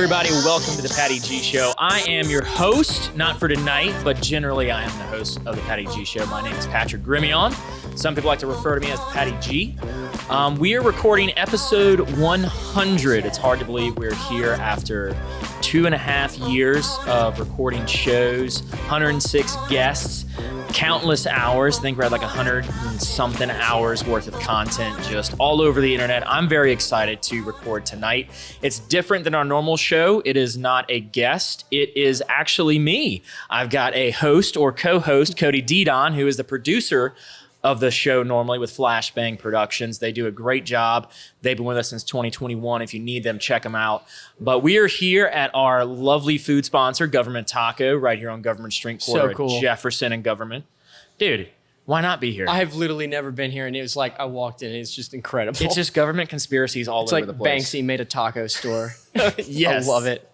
everybody. Welcome to the Patty G Show. I am your host, not for tonight, but generally I am the host of the Patty G Show. My name is Patrick Grimion. Some people like to refer to me as the Patty G. We are recording episode 100. It's hard to believe we're here after 2.5 years of recording shows, 106 guests, countless hours. I think we're at like 100 and something hours worth of content just all over the internet. I'm very excited to record tonight. It's different than our normal show. It is not a guest. It is actually me. I've got a host or co-host, Cody Didon, who is the producer of the show normally with Flashbang Productions. They do a great job. They've been with us since 2021. If you need them, check them out. But we are here at our lovely food sponsor, Government Taco, right here on Government Street Corner at Jefferson and Government. Dude, why not be here? I've literally never been here, and it was like I walked in, and it's just incredible. It's just government conspiracies all over the place. It's like Banksy made a taco store. Yes. I love it.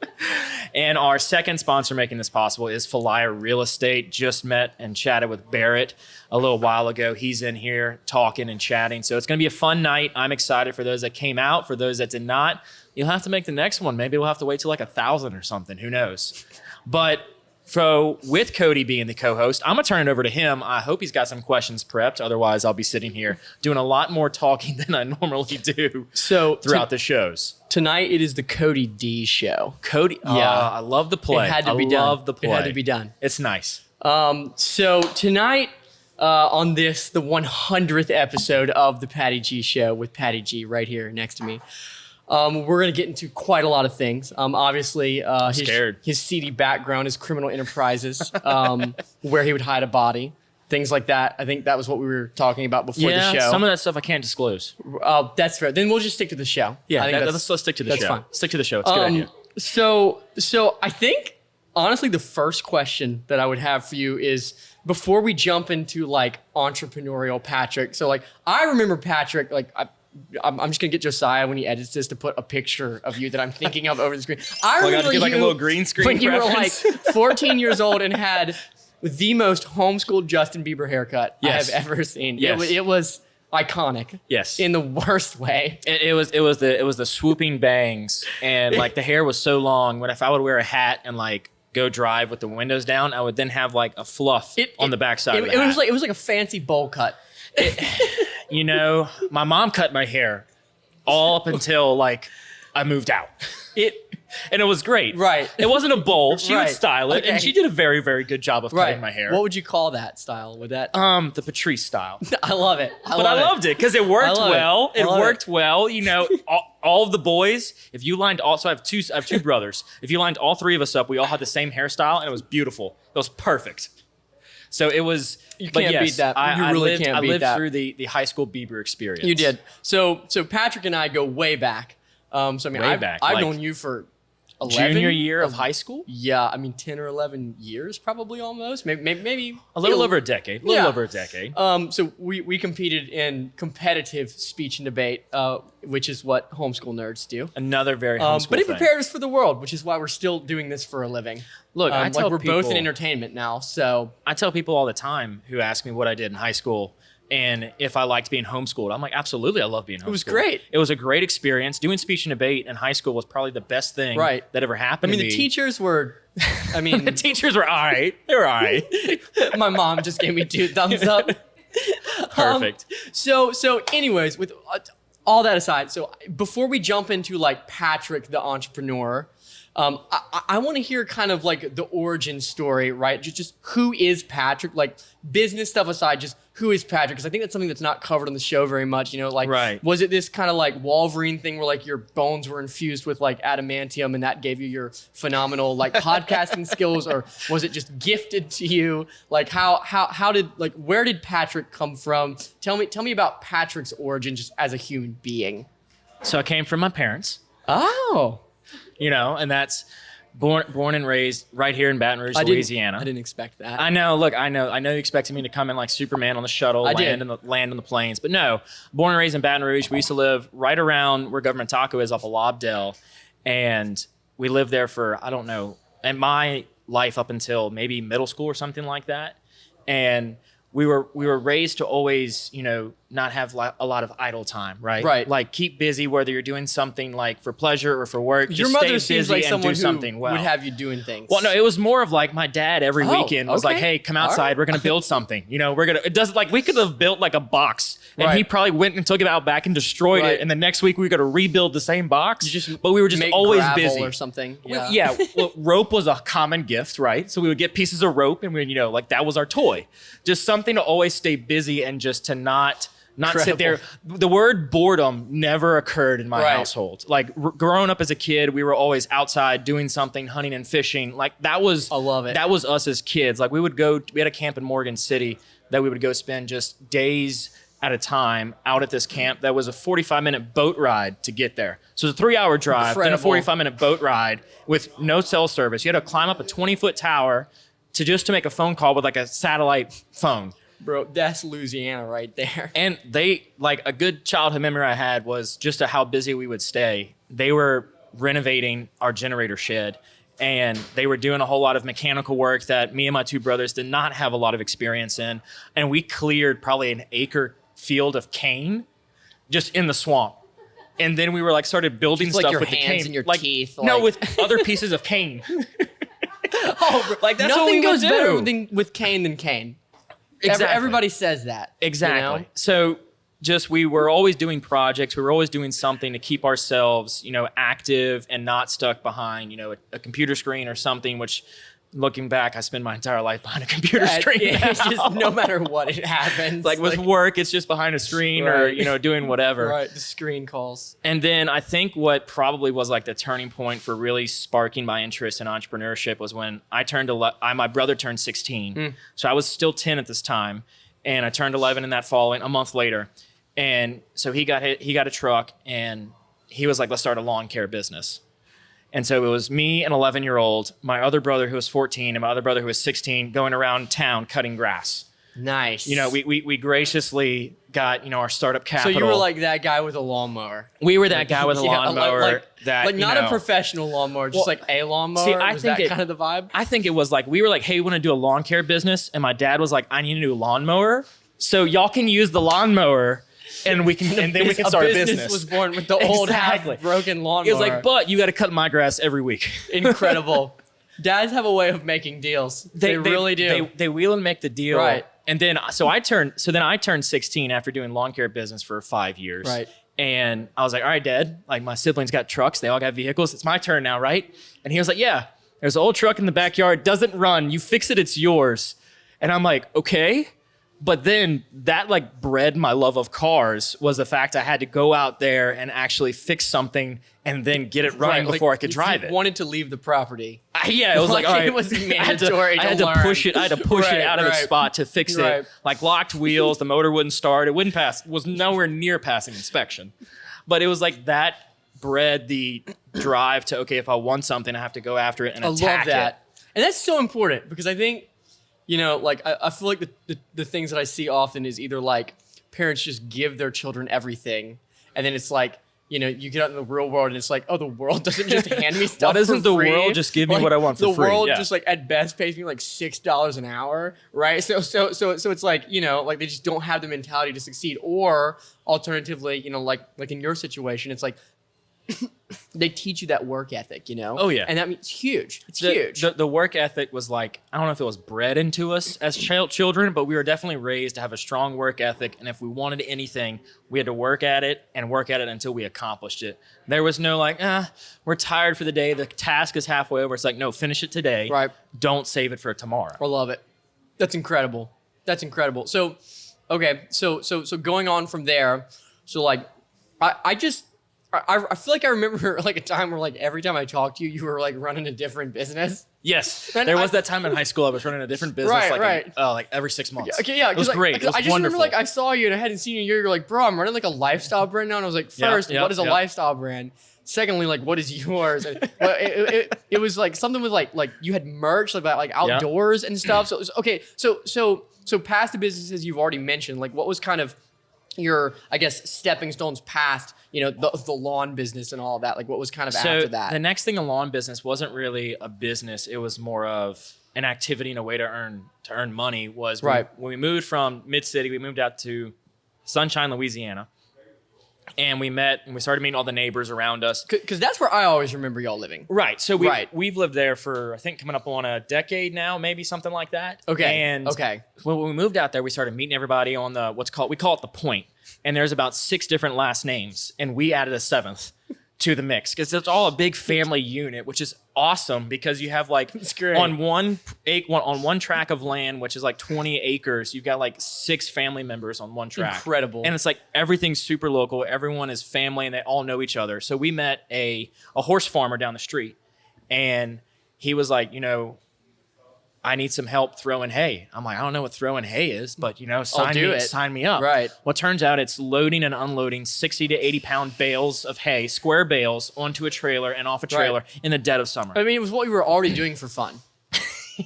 And our second sponsor making this possible is Falaya Real Estate. Just met and chatted with Barrett a little while ago. He's in here talking and chatting. So it's going to be a fun night. I'm excited for those that came out. For those that did not, you'll have to make the next one. Maybe we'll have to wait till like 1,000 or something. Who knows? But so with Cody being the co-host, I'm going to turn it over to him. I hope he's got some questions prepped. Otherwise, I'll be sitting here doing a lot more talking than I normally do throughout the shows. Tonight, it is the Cody D show. Cody, I love the play. It had to be done. I love the play. It had to be done. It's nice. So tonight, on the 100th episode of the Patty G show with Patty G right here next to me, we're going to get into quite a lot of things. Obviously, his seedy background is criminal enterprises, where he would hide a body, things like that. I think that was what we were talking about before the show. Some of that stuff I can't disclose. That's fair. Then we'll just stick to the show. Yeah, let's stick to the show. That's fine. Stick to the show. It's a good idea. So I think, honestly, the first question that I would have for you is, before we jump into like entrepreneurial Patrick. So like, I remember Patrick, like I'm just gonna get Josiah when he edits this to put a picture of you that I'm thinking of over the screen. I remember you like a little green screen when reference. You were like 14 years old and had the most homeschooled Justin Bieber haircut I have ever seen. Yes. It was iconic. Yes. In the worst way. It was the swooping bangs, and like the hair was so long. If I would wear a hat and like go drive with the windows down, I would then have like a fluff on the backside of the hat. It was like a fancy bowl cut. You know, my mom cut my hair all up until like I moved out. And it was great. Right. It wasn't a bowl. She would style it, Okay. and she did a very, very good job of cutting my hair. What would you call that style? Would that? The Patrice style. I love it. I loved it because it worked well. It worked well. You know, all of the boys. If you lined all, so I have two brothers. If you lined all three of us up, we all had the same hairstyle, and it was beautiful. It was perfect. So it was. You can't beat that. You really can't beat that. I lived through the high school Bieber experience. You did. So Patrick and I go way back. So I mean, I've known you for 11, junior year of high school. Yeah, I mean 10 or 11 years, probably almost. Maybe a little over a decade. Over a decade. So we competed in competitive speech and debate, which is what homeschool nerds do. Another very homeschool but it thing. prepared us for the world, which is why we're still doing this for a living. Look, I tell we're people, both in entertainment now, so I tell people all the time who ask me what I did in high school and if I liked being homeschooled. I'm like, absolutely, I love being homeschooled. It was great. It was a great experience. Doing speech and debate in high school was probably the best thing that ever happened to me. The teachers were, the teachers were all right. They were all right. My mom just gave me 2 thumbs up. Perfect. So anyways, with all that aside, so before we jump into like Patrick the entrepreneur, I want to hear kind of like the origin story, right? Just who is Patrick? Like business stuff aside, just who is Patrick? Because I think that's something that's not covered on the show very much. You know, like was it this kind of like Wolverine thing where like your bones were infused with like adamantium and that gave you your phenomenal like podcasting skills, or was it just gifted to you? Like how did like where did Patrick come from? Tell me about Patrick's origin just as a human being. So I came from my parents. Oh. You know, and that's born and raised right here in Baton Rouge, Louisiana. I didn't expect that. I know. Look, I know you expected me to come in like Superman on the shuttle, land on the planes, but no. Born and raised in Baton Rouge. We used to live right around where Government Taco is off of Lobdell, and we lived there for I don't know, in my life up until maybe middle school or something like that. And we were raised to always, not have a lot of idle time, right? Right. Like keep busy, whether you're doing something like for pleasure or for work. Your just mother stay seems busy like and someone do who something well. would have you doing things. Well, no, it was more of like my dad every Oh, weekend was like, okay. "Hey, come outside. All right. We're gonna build something. It doesn't like we could have built like a box, and he Right. probably went and took it out back and destroyed Right. it. And the next week we got to rebuild the same box. just but we were just make always gravel busy or something. Yeah. Well, rope was a common gift, right? So we would get pieces of rope, and we, like that was our toy. Just something to always stay busy and just to not sit there. The word boredom never occurred in my Right. household. Like growing up as a kid, we were always outside doing something, hunting and fishing. Like that was, I love it. That was us as kids. Like we had a camp in Morgan City that we would go spend just days at a time out at this camp. That was a 45-minute boat ride to get there. So it was a 3-hour drive, then a Incredible. 45-minute boat ride with no cell service. You had to climb up a 20-foot tower to make a phone call with like a satellite phone. Bro, that's Louisiana right there. And they, like a good childhood memory I had was just how busy we would stay. They were renovating our generator shed, and they were doing a whole lot of mechanical work that me and my two brothers did not have a lot of experience in. And we cleared probably an acre field of cane just in the swamp. And then we were like started building Just like stuff your with the hands cane. and your like, teeth, No, like- with other pieces of cane. Oh, bro. Like, that's what Nothing we would goes do. better with cane than cane. Exactly. Everybody says that. Exactly. You know? So just we were always doing projects. We were always doing something to keep ourselves, active and not stuck behind, a computer screen or something, which looking back, I spend my entire life behind a computer screen. It's now. just no matter what it happens. Like with work, it's just behind a screen or, Right. doing whatever. Right, the screen calls. And then I think what probably was like the turning point for really sparking my interest in entrepreneurship was when I turned my brother turned 16. So I was still 10 at this time. And I turned 11 in that fall, a month later. And so he got a truck, and he was like, let's start a lawn care business. And so it was me, an 11-year-old, my other brother who was 14, and my other brother who was 16 going around town cutting grass. Nice. We graciously got, our startup So capital. you were like that guy with a lawnmower. We were that guy with a lawnmower like not a professional lawnmower, just like a lawnmower. See, I Was think that kind of the vibe? I think it was like, we were like, hey, we want to do a lawn care business. And my dad was like, I need a new lawnmower. So y'all can use the lawnmower and then we can start a business. Was born with the old Exactly. half-broken lawnmower. It was like, but you got to cut my grass every week. Incredible. Dads have a way of making deals. They really do. They wheel and make the deal. Right. And then I turned 16 after doing lawn care business for 5 years. Right. And I was like, all right, Dad, like my siblings got trucks. They all got vehicles. It's my turn now, right? And he was like, yeah, there's an old truck in the backyard. Doesn't run. You fix it. It's yours. And I'm like, okay. But then that like bred my love of cars was the fact I had to go out there and actually fix something and then get it running before I could drive it. Wanted to leave the property. Yeah, it was like all right. It was mandatory. I had to push it. I had to push it Right, out of its right. spot to fix Right. it. Like locked wheels, the motor wouldn't start. It wouldn't pass. Was nowhere near passing inspection. But it was like that bred the drive to if I want something, I have to go after it and I attack love that. And that's so important because I think, I feel like the things that I see often is either like parents just give their children everything, and then it's like, you get out in the real world and it's like, oh, the world doesn't just hand me stuff. Why doesn't for the free. world just give me what I want for the free? The world Yeah. just like at best pays me like $6 an hour, right? So it's like, like they just don't have the mentality to succeed. Or alternatively, like in your situation, it's like they teach you that work ethic, Oh, yeah. and that means huge. It's huge. The work ethic was like, I don't know if it was bred into us as children, but we were definitely raised to have a strong work ethic. And if we wanted anything, we had to work at it until we accomplished it. There was no like, we're tired for the day. The task is halfway over. It's like, no, finish it today. Right. Don't save it for tomorrow. I love it. That's incredible. That's incredible. So, okay. So going on from there, so like, I feel like I remember like a time where like every time I talked to you, you were like running a different business. Yes. And There was that time in high school I was running a different business Right. like every 6 months. Okay, yeah. It was great. It was I just wonderful. remember like I saw you and I hadn't seen you in a year. You're like, bro, I'm running like a lifestyle brand now. And I was like, first, what is a lifestyle brand? Secondly, like, what is yours? And, it was like something with like you had merch about like outdoors and stuff. So it was okay. So past the businesses you've already mentioned, like what was kind of your, I guess, stepping stones past, the lawn business and all of that? Like what was kind of after that? The next thing in lawn business wasn't really a business. It was more of an activity and a way to earn money was Right. when we moved from Mid-City, we moved out to Sunshine, Louisiana. And we met and we started meeting all the neighbors around us. Because that's where I always remember y'all living. Right. So we've lived there for, I think, coming up on a decade now, maybe something like that. Okay. And okay. when we moved out there, we started meeting everybody on we call it the point. And there's about 6 different last names. And we added a 7th to the mix because it's all a big family unit, which is awesome because you have like on one track of land, which is like 20 acres, you've got like 6 family members on one track. Incredible. And it's like everything's super local. Everyone is family and they all know each other. So we met a horse farmer down the street and he was like, I need some help throwing hay. I'm like, I don't know what throwing hay is, but sign me up. Right. Well, it turns out it's loading and unloading 60 to 80 pound bales of hay, square bales, onto a trailer and off a trailer in the dead of summer. I mean, it was what we were already doing for fun.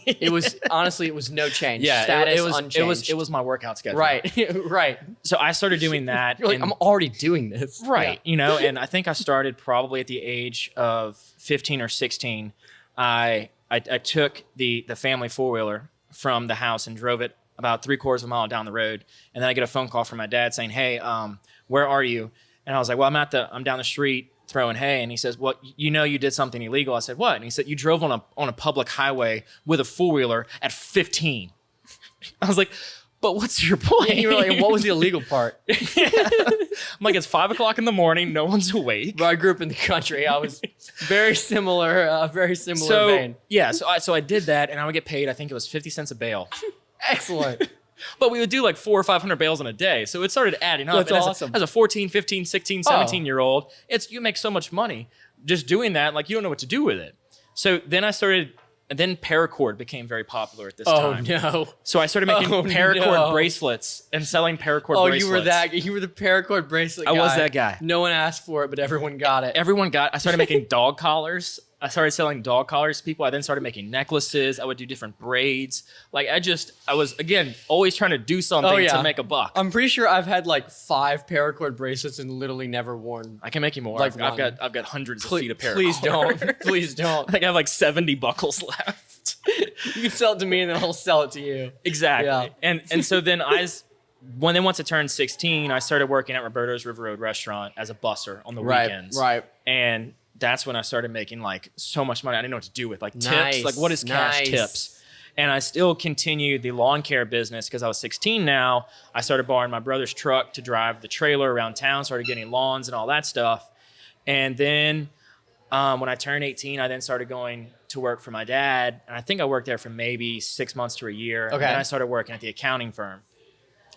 It was honestly, it was no change. Yeah, Status it was unchanged. it was my workout schedule. Right, right. So I started doing that. You're like, I'm already doing this. Right. Yeah. And I think I started probably at the age of 15 or 16. I took the family 4-wheeler from the house and drove it about 3/4 of a mile down the road. And then I get a phone call from my dad saying, hey, where are you? And I was like, well, I'm down the street throwing hay. And he says, well, you did something illegal. I said, what? And he said, you drove on a public highway with a 4-wheeler at 15. I was like, but what's your point? And you were like, what was the illegal part? I'm like, it's 5 o'clock in the morning. No one's awake. But I grew up in the country. I was very similar vein. Yeah. So I did that and I would get paid. I think it was 50 cents a bale. Excellent. But we would do like 400 or 500 bales in a day. So it started adding up. That's And awesome. As a 14, 15, 16, 17-year-old, you make so much money just doing that. Like you don't know what to do with it. So then then paracord became very popular at this time. Oh no. So I started making paracord bracelets and selling paracord bracelets. You were the paracord bracelet guy. I was that guy. No one asked for it, but everyone got it. I started making dog collars. I started selling dog collars to people. I then started making necklaces. I would do different braids. Like I was again always trying to do something to make a buck. I'm pretty sure I've had like 5 paracord bracelets and literally never worn. I can make you more. Like I've got hundreds of feet of paracord. Please don't. Please don't. I think I have like 70 buckles left. You can sell it to me and then I'll sell it to you. Exactly. Yeah. And so then once I turned 16, I started working at Roberto's River Road restaurant as a busser on the weekends. Right. And that's when I started making like so much money. I didn't know what to do with like Nice, tips. Like what is cash nice. tips? And I still continued the lawn care business because I was 16 now. I started borrowing my brother's truck to drive the trailer around town, started getting lawns and all that stuff. And then when I turned 18, I then started going to work for my dad. And I think I worked there for maybe 6 months to a year. Okay. And then I started working at the accounting firm.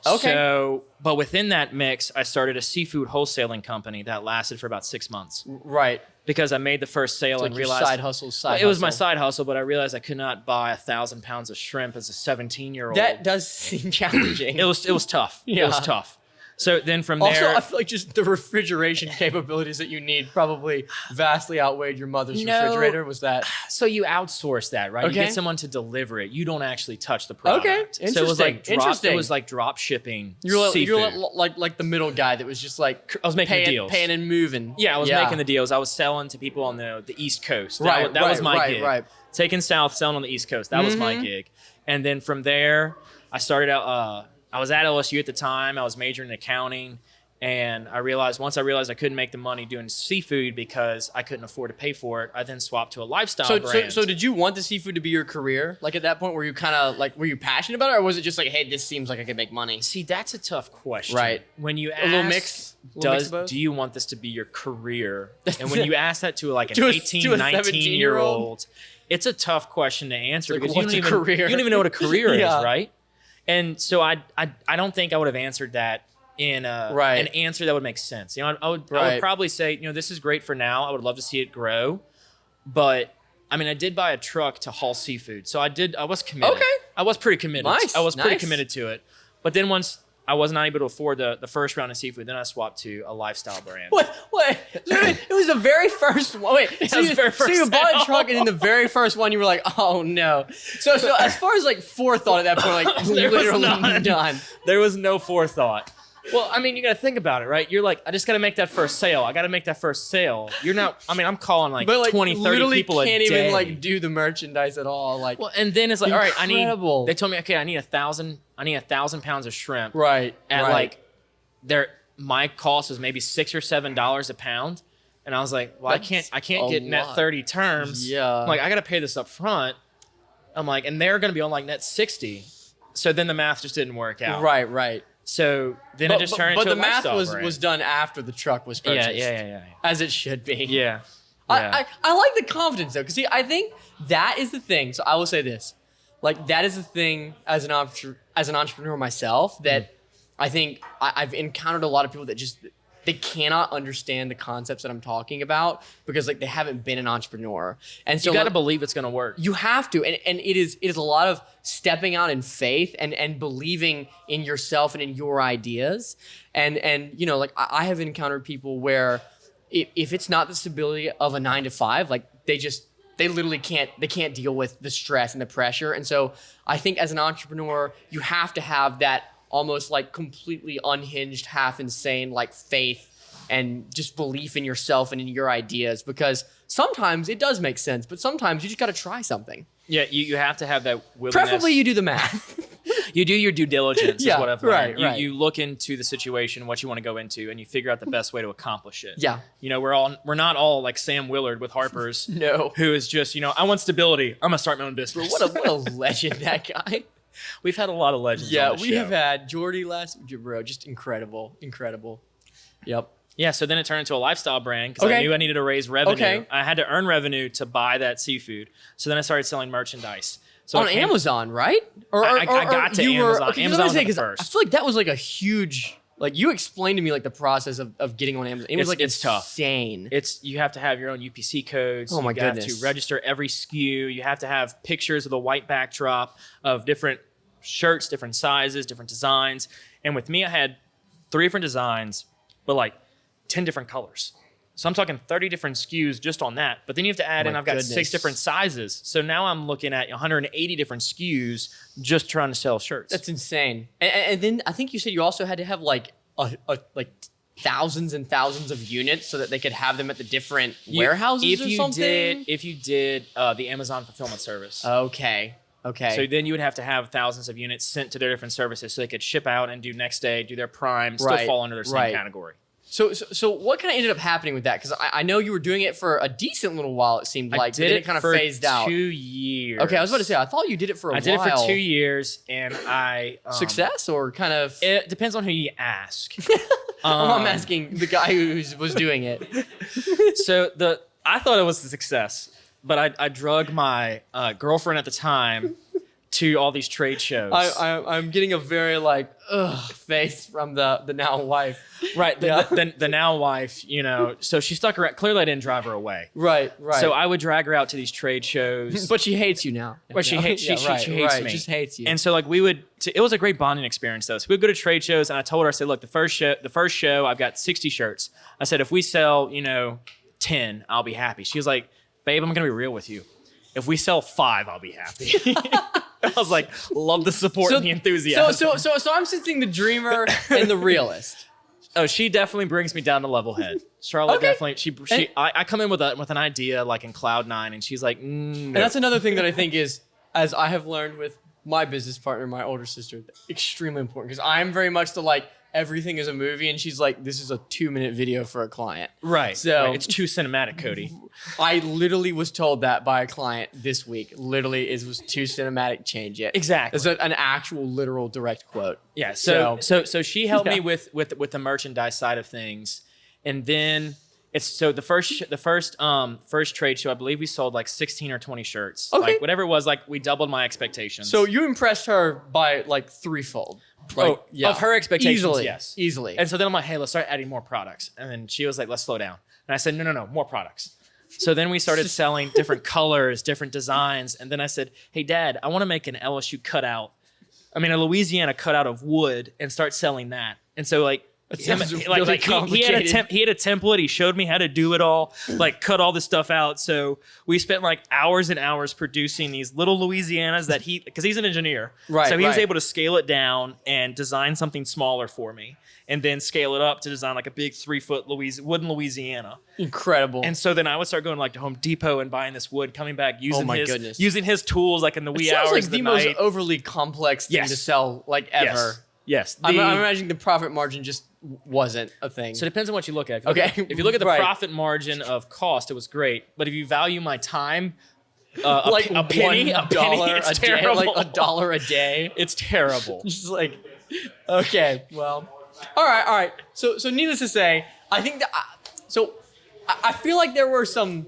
Okay. So, but within that mix, I started a seafood wholesaling company that lasted for about 6 months. Right. Because I made the first sale and Like your realized side hustle. it was my side hustle, but I realized I could not buy 1,000 pounds of shrimp as a 17-year-old. That does seem challenging. It was tough. Yeah. It was tough. So then from Also, there, I feel like just the refrigeration capabilities that you need probably vastly outweighed your mother's No. refrigerator. Was that? so you outsource that, right? You Okay. get someone to deliver it. You don't actually touch the product. Okay. So it was like Interesting. It was like drop shipping. You're seafood. like the middle guy that was just like I was making paying, deals. paying and moving. Yeah, I was making the deals. I was selling to people on the East Coast. Right, That was my gig. Right. Taking south, selling on the East Coast. That was my gig. And then from there, I started out. I was at LSU at the time. I was majoring in accounting. And once I realized I couldn't make the money doing seafood because I couldn't afford to pay for it, I then swapped to a lifestyle brand. So did you want the seafood to be your career? Like at that point, were you kind of like, were you passionate about it, or was it just like, hey, this seems like I could make money? See, that's a tough question. Right. When you ask, A little mix of both? do you want this to be your career? And when you ask that to like an To a 18, 17-year-old? 19-year-old, it's a tough question to answer Like, because what's a you career? don't even know what a career Yeah. is, right? And so I don't think I would have answered that in an answer that would make sense. I would probably say, this is great for now. I would love to see it grow. But I mean, I did buy a truck to haul seafood. So I was committed. Okay. I was pretty committed. Nice, I was pretty nice. committed to it. But then once I was not able to afford the first round of seafood, then I swapped to a lifestyle brand. What? It was the very first one. Wait, so was the very so first you bought a sale. truck, and in the very first one, you were like, oh no. So as far as like forethought at that point, like There was literally none. none. There was no forethought. Well, I mean, you got to think about it, right? You're like, I just got to make that first sale. I got to make that first sale. You're not, I mean, I'm calling like, But like 20, 30 literally people a day. can't even like do the merchandise at all. Like, Well, and then it's like, incredible. all right, they told me, okay, I need 1,000 pounds of shrimp. right. At right. like, my cost was maybe $6 or $7 a pound. And I was like, well, That's I can't a get net lot. 30 terms. Yeah. I'm like, I got to pay this up front. I'm like, and they're going to be on like net 60. So then the math just didn't work out. Right. So then it just turned but into the a math lifestyle was done after the truck was purchased. Yeah. As it should be. Yeah. I like the confidence though, because see, I think that is the thing. So I will say this, like that is the thing as an entrepreneur myself that I think I've encountered a lot of people that just they cannot understand the concepts that I'm talking about because like they haven't been an entrepreneur, and so you got to like, believe it's going to work. you have to, and it is a lot of stepping out in faith and believing in yourself and in your ideas, and you know, like I have encountered people where if it's not the stability of a 9 to 5, like they literally can't deal with the stress and the pressure, and so I think as an entrepreneur you have to have that almost like completely unhinged, half insane like faith and just belief in yourself and in your ideas, because sometimes it does make sense, but sometimes you just got to try something. Yeah, you have to have that willingness. Preferably you do the math. You do your due diligence Yeah, is what I've learned. right. You look into the situation, what you want to go into, and you figure out the best way to accomplish it. Yeah. You know, we're not all like Sam Willard with Harper's. No. Who is just, you know, I want stability. I'm gonna start my own business. What a legend that guy. We've had a lot of legends. Yeah, on this we show. have had Jordy bro, just incredible. Yep. Yeah, so then it turned into a lifestyle brand because I knew I needed to raise revenue. Okay. I had to earn revenue to buy that seafood. So then I started selling merchandise. So On Amazon, right? I got to Amazon. Okay, Amazon was say, the 'cause first. I feel like that was like a huge. Like you explained to me like the process of getting on Amazon. It was like it's tough. insane. You have to have your own UPC codes. Oh my You have goodness. to register every SKU. You have to have pictures of the white backdrop of different shirts, different sizes, different designs. And with me, I had 3 different designs, but like 10 different colors. So I'm talking 30 different SKUs just on that. But then you have to add in, I've got 6 different sizes. So now I'm looking at 180 different SKUs just trying to sell shirts. That's insane. And then I think you said you also had to have like like thousands and thousands of units so that they could have them at the different warehouses or something. If you did the Amazon fulfillment service. Okay. So then you would have to have thousands of units sent to their different services so they could ship out and do next day, do their prime, still Right, fall under their same right. category. So what kind of ended up happening with that? Because I know you were doing it for a decent little while, it seemed like. I did but it kind of for phased out. 2 years. Okay, I was about to say, I thought you did it for a while. I did it for 2 years, and I Success or kind of? It depends on who you ask. I'm asking the guy who was doing it. So I thought it was a success, but I drug my girlfriend at the time to all these trade shows. I'm getting a very like face from the now wife. Right, the now wife, you know. So she stuck around. Clearly, I didn't drive her away. Right. So I would drag her out to these trade shows. But she hates you now. But she hates me. Just hates you. And so like it was a great bonding experience though. So we'd go to trade shows, and I told her, I said, look, the first show, I've got 60 shirts. I said, if we sell, 10, I'll be happy. She was like, babe, I'm gonna be real with you. If we sell 5, I'll be happy. I was like, love the support and the enthusiasm. So I'm sensing the dreamer and the realist. Oh, she definitely brings me down to level head. Charlotte definitely. I come in with an idea like in cloud 9, and she's like, And that's another thing that I think is, as I have learned with my business partner, my older sister, extremely important, because I'm very much the like everything is a movie, and she's like, this is a 2-minute video for a client. Right. So it's too cinematic, Cody. I literally was told that by a client this week. Literally, it was too cinematic. Change it. Exactly. It's an actual literal direct quote. Yeah. So she helped me with the merchandise side of things, and then the first trade show, I believe we sold like 16 or 20 shirts. Okay. Like whatever it was, like we doubled my expectations. So you impressed her by like threefold. Of her expectations, yes. Easily. And so then I'm like, hey, let's start adding more products. And then she was like, let's slow down. And I said, no, more products. So then we started selling different colors, different designs. And then I said, hey, Dad, I want to make an LSU cutout. I mean, a Louisiana cutout of wood and start selling that. And so like That sounds He really had complicated. he had a template. He showed me how to do it all, like cut all this stuff out. So we spent like hours and hours producing these little Louisianas that because he's an engineer. Right, So he was right. able to scale it down and design something smaller for me, and then scale it up to design like a big 3-foot wooden Louisiana. Incredible. And so then I would start going like to Home Depot and buying this wood, coming back using my goodness. using his tools like in the it wee sounds hours like of the the most night. overly complex thing Yes. to sell like ever. Yes. I'm imagining the profit margin just wasn't a thing. So it depends on what you look at. If you look at the Right. profit margin of cost, it was great. But if you value my time, like a penny, $1 it's a day, terrible. like $1 a day. It's terrible. Just like, okay, well, all right. So needless to say, I think that I feel like there were some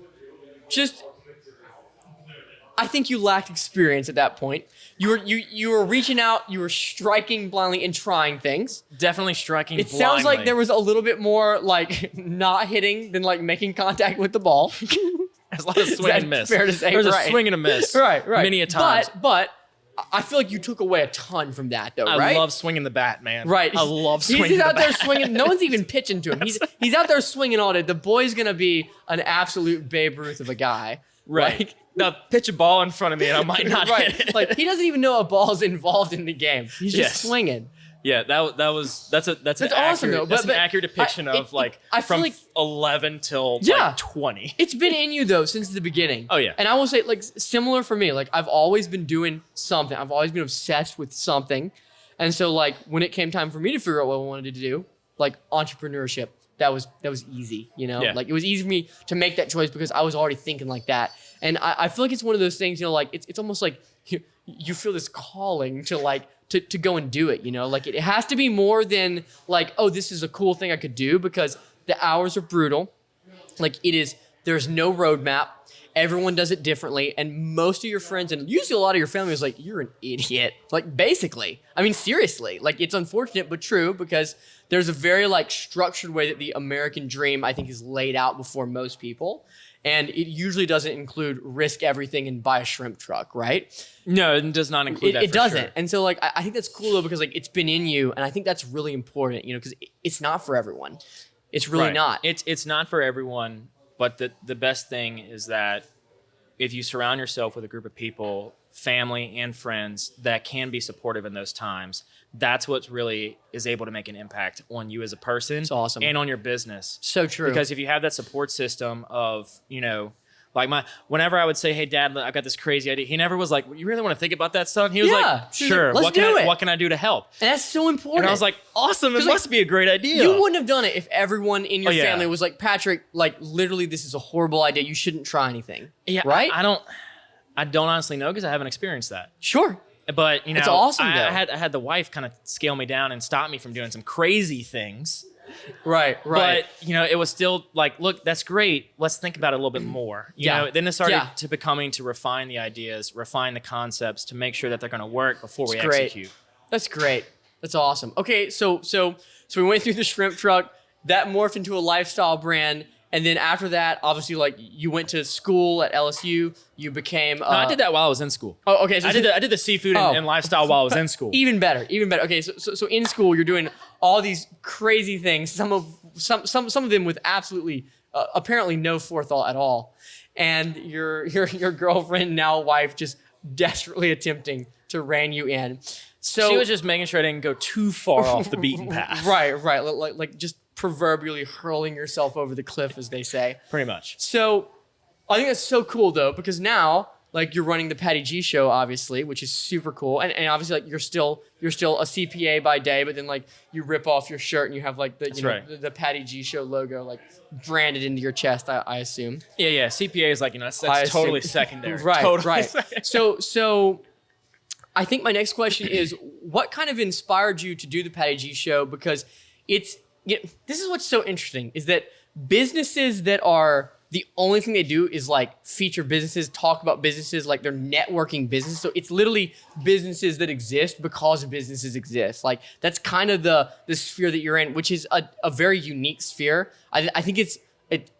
I think you lacked experience at that point. You were reaching out, you were striking blindly and trying things. Definitely striking It blindly. sounds like there was a little bit more like not hitting than like making contact with the ball. There's a lot of swing and miss. Fair to say, There's right. a swing and a miss. Right. Many a times. But I feel like you took away a ton from that, though, right? I love swinging the bat, man. Right. I love swinging He's the out there bat. swinging. No one's even pitching to him. He's out there swinging all day. The boy's going to be an absolute Babe Ruth of a guy. Right. Like, Now pitch a ball in front of me and I might not right. hit it. Like, he doesn't even know a ball's involved in the game. He's just Yes. swinging. Yeah, that's an That's awesome, accurate, though, that's but an accurate depiction of like I feel from like 11 till Yeah. like 20. it's been in you, though, since the beginning. Oh, yeah. And I will say, like, similar for me. Like, I've always been doing something. I've always been obsessed with something. And so, like, when it came time for me to figure out what I wanted to do, like, entrepreneurship, that was easy, you know? Yeah. Like, it was easy for me to make that choice because I was already thinking like that. And I feel like it's one of those things, you know, like, it's almost like you feel this calling to, like, to go and do it, you know? Like, it has to be more than, like, oh, this is a cool thing I could do, because the hours are brutal. Like, there's no roadmap. Everyone does it differently. And most of your friends, and usually a lot of your family, is like, you're an idiot. Like, basically. I mean, seriously. Like, it's unfortunate, but true, because there's a very, like, structured way that the American dream, I think, is laid out before most people. And it usually doesn't include risk everything and buy a shrimp truck, right? No, it does not include that. It for doesn't. sure. And so, like, I think that's cool, though, because, like, it's been in you. And I think that's really important, you know, because it's not for everyone. It's really Right. not. It's not for everyone, but the best thing is that if you surround yourself with a group of people, family and friends that can be supportive in those times, that's what really is able to make an impact on you as a person. It's awesome. And on your business. So true. Because if you have that support system of, you know, like whenever I would say, hey, Dad, I've got this crazy idea, he never was like, you really want to think about that, son? He was Yeah. like, He was sure. like, "Let's do it." What can I do to help? And that's so important. And I was like, awesome. It 'Cause, like, must be a great idea. You wouldn't have done it if everyone in your Oh, yeah. family was like, Patrick, like, literally, this is a horrible idea. You shouldn't try anything. Yeah, Right? I don't honestly know because I haven't experienced that. Sure. But you know, It's awesome, I though. had the wife kind of scale me down and stop me from doing some crazy things. Right. But you know, it was still like, look, that's great. Let's think about it a little bit more. You Yeah. know, then it started Yeah. to refine the ideas, refine the concepts to make sure that they're going to work before we It's great. execute. That's great. That's awesome. Okay, so we went through the shrimp truck. That morphed into a lifestyle brand. And then after that, obviously, like, you went to school at LSU. You became. No, I did that while I was in school. Oh, okay. So I did the seafood Oh. and lifestyle while I was in school. Even better. Okay, so in school you're doing all these crazy things. Some of them with absolutely apparently no forethought at all, and your girlfriend, now wife, just desperately attempting to rein you in. So She was just making sure I didn't go too far off the beaten path. right, like just proverbially hurling yourself over the cliff, as they say. Pretty much. So I think that's so cool, though, because now, like, you're running the Patty G show, obviously, which is super cool. And obviously, like, you're still a CPA by day, but then, like, you rip off your shirt and you have, like, the Patty G show logo, like, branded into your chest, I assume. Yeah. CPA is like, you know, I that's assume. totally secondary. Right, Totally right. secondary. So I think my next question is, what kind of inspired you to do the Patty G show? Because this is what's so interesting, is that businesses that are the only thing they do is, like, feature businesses, talk about businesses, like, they're networking business. So it's literally businesses that exist because businesses exist. Like, that's kind of the sphere that you're in, which is a very unique sphere. I think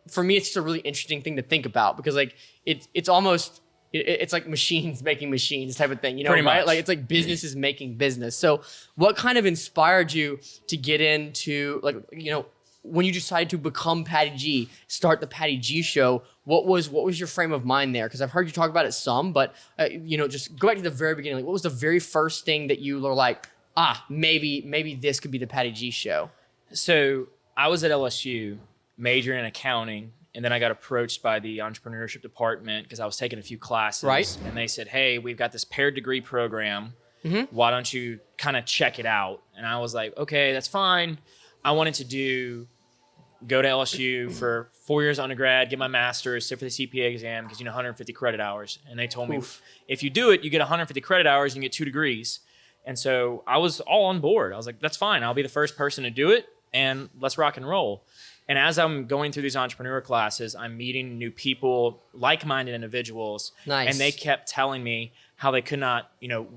for me, it's just a really interesting thing to think about, because, like, it's almost it's like machines making machines type of thing, you know, Pretty right? much. Like it's like businesses making business. So what kind of inspired you to get into, like, you know, when you decided to become Patty G, start the Patty G Show? What was your frame of mind there? Because I've heard you talk about it some, but you know, just go back to the very beginning. Like, what was the very first thing that you were like, maybe this could be the Patty G Show? So I was at LSU, majoring in accounting, and then I got approached by the entrepreneurship department because I was taking a few classes. Right. And they said, hey, we've got this paired degree program. Mm-hmm. Why don't you kind of check it out? And I was like, okay, that's fine. I wanted to go to LSU for 4 years undergrad, get my master's, sit for the CPA exam because, 150 credit hours. And they told me, if you do it, you get 150 credit hours and you get 2 degrees. And so I was all on board. I was like, that's fine. I'll be the first person to do it and let's rock and roll. And as I'm going through these entrepreneur classes, I'm meeting new people, like-minded individuals. Nice. And they kept telling me how they could not,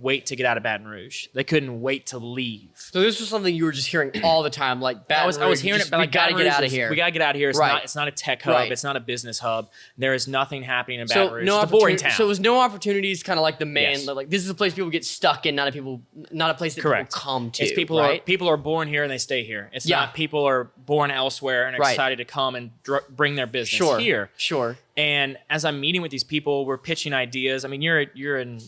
wait to get out of Baton Rouge. They couldn't wait to leave. So this was something you were just hearing all the time, like Baton Rouge. I was hearing it, but we gotta get out of here. We gotta get out of here. Right. It's not a tech hub. Right. It's not a business hub. There is nothing happening in Baton Rouge. No, it's a boring town. So it was no opportunities, kind of like the main, Yes. like this is a place people get stuck in, not a place that Correct. people come to. It's people are born here and they stay here. It's not people are born elsewhere and are excited to come and bring their business here. Sure. And as I'm meeting with these people, we're pitching ideas. I mean, you're in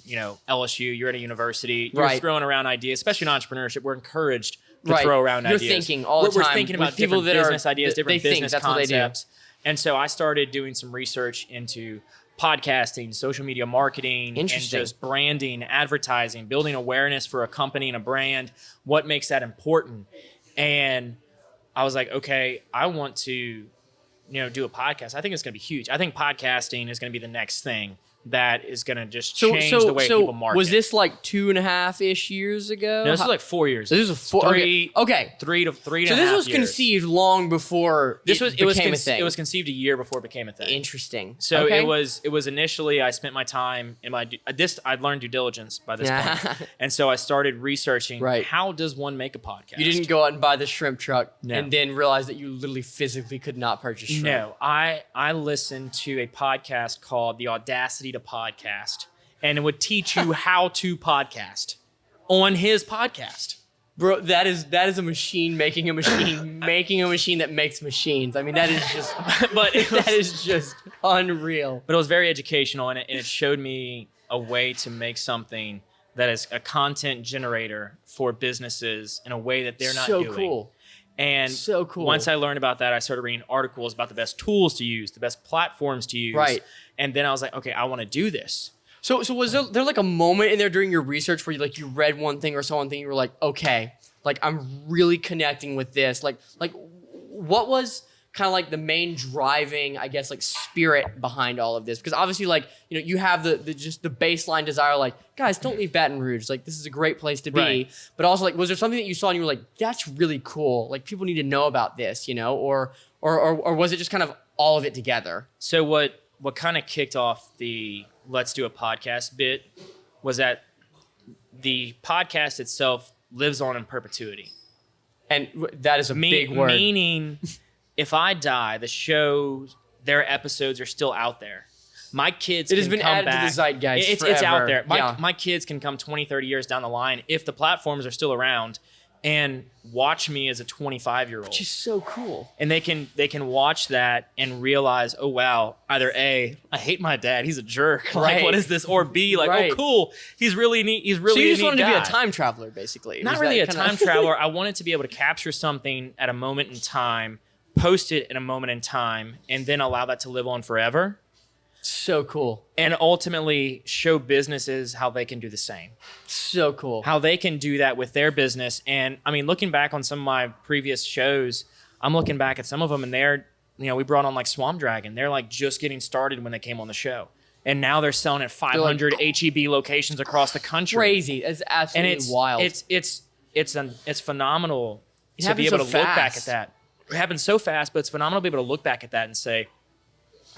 LSU, you're at a university, you're throwing around ideas, especially in entrepreneurship. We're encouraged to throw around ideas. You're thinking all the time. We're thinking about people different business ideas, different they business think that's concepts. What they do. And so I started doing some research into podcasting, social media marketing, and just branding, advertising, building awareness for a company and a brand. What makes that important? And I was like, okay, I want to do a podcast. I think it's going to be huge. I think podcasting is going to be the next thing that is going to just change the way people market. Was this like 2.5-ish years ago? No, this was like 4 years. This was three. Okay. 3 to 3 and a half years. So this was conceived long before it became a thing. It was conceived a year before it became a thing. Interesting. So it was initially, I spent my time in I'd learned due diligence by this point. And so I started researching how does one make a podcast? You didn't go out and buy the shrimp truck No. and then realize that you literally physically could not purchase shrimp. No, I listened to a podcast called The Audacity to Podcast, and it would teach you how to podcast on his podcast. Bro, that is a machine making a machine making a machine that makes machines. I mean, that is just that is just unreal. But it was very educational, and it showed me a way to make something that is a content generator for businesses in a way that they're not doing. So cool. And once I learned about that, I started reading articles about the best tools to use, the best platforms to use. Right. And then I was like, okay, I want to do this. So was there like a moment in there during your research where you read one thing or saw one thing, you were like, okay, like I'm really connecting with this. Like what was kind of like the main driving, I guess, like spirit behind all of this? Because obviously, like, you have the just the baseline desire, like, guys, don't leave Baton Rouge. Like, this is a great place to be. Right. But also, like, was there something that you saw and you were like, that's really cool. Like, people need to know about this, or was it just kind of all of it together? So what kind of kicked off the let's do a podcast bit was that the podcast itself lives on in perpetuity. And that is a big word. Meaning, if I die, the show, their episodes are still out there. My kids can come back. It has been added to the zeitgeist It's out there. My kids can come 20, 30 years down the line if the platforms are still around and watch me as a 25-year-old. Which is so cool. And they can watch that and realize, oh, wow, either A, I hate my dad, he's a jerk. Like, what is this? Or B, like, oh, cool, he's really neat. He's really So you just a neat wanted guy. to be a time traveler, basically. Not really a time traveler. I wanted to be able to capture something at a moment in time, post it in a moment in time, and then allow that to live on forever. So cool. And ultimately show businesses how they can do the same. So cool. How they can do that with their business. And I mean, looking back on some of my previous shows, I'm looking back at some of them and they're, we brought on like Swamp Dragon. They're like just getting started when they came on the show. And now they're selling at 500 HEB locations across the country. Crazy. It's absolutely wild. It's phenomenal to be able to look back at that. It happens so fast, but it's phenomenal to be able to look back at that and say,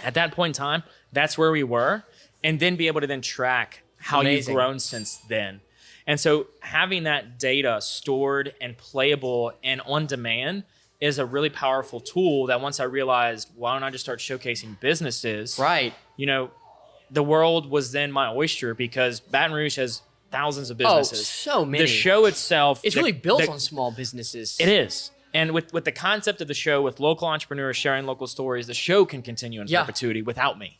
at that point in time, that's where we were, and then be able to then track how you've grown since then. And so having that data stored and playable and on demand is a really powerful tool that once I realized, why don't I just start showcasing businesses? Right. the world was then my oyster because Baton Rouge has thousands of businesses. So many. The show itself, it's really built on small businesses. It is. And with the concept of the show, with local entrepreneurs sharing local stories, the show can continue in perpetuity without me.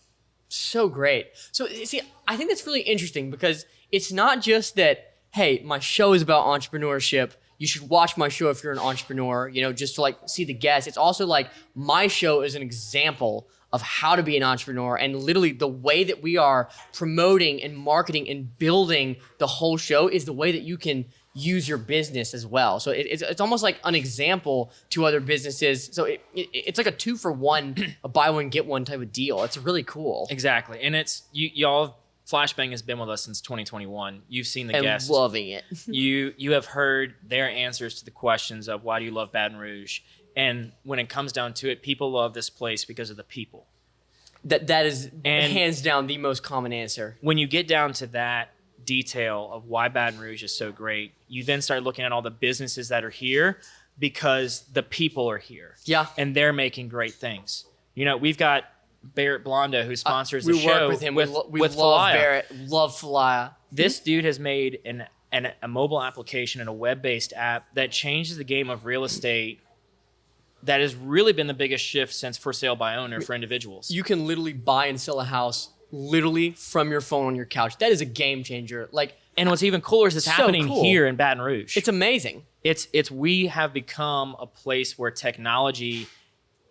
So great. So see, I think that's really interesting because it's not just that, hey, my show is about entrepreneurship. You should watch my show if you're an entrepreneur, just to like see the guests. It's also like my show is an example of how to be an entrepreneur, and literally the way that we are promoting and marketing and building the whole show is the way that you can use your business as well. So it's almost like an example to other businesses. So it's like a 2-for-1, a buy one get one type of deal. It's really cool. Exactly, and it's y'all. Flashbang has been with us since 2021. You've seen the guests. I'm loving it. you have heard their answers to the questions of why do you love Baton Rouge, and when it comes down to it, people love this place because of the people. That is hands down the most common answer. When you get down to that detail of why Baton Rouge is so great, you then start looking at all the businesses that are here because the people are here. Yeah. And they're making great things. We've got Barrett Blondo, who sponsors the show. We work with him. We love Falaya. Barrett. Love Falaya. This dude has made a mobile application and a web-based app that changes the game of real estate. That has really been the biggest shift since for sale by owner for individuals. You can literally buy and sell a house literally from your phone on your couch. That is a game changer. And what's even cooler is it's happening here in Baton Rouge. It's amazing. We have become a place where technology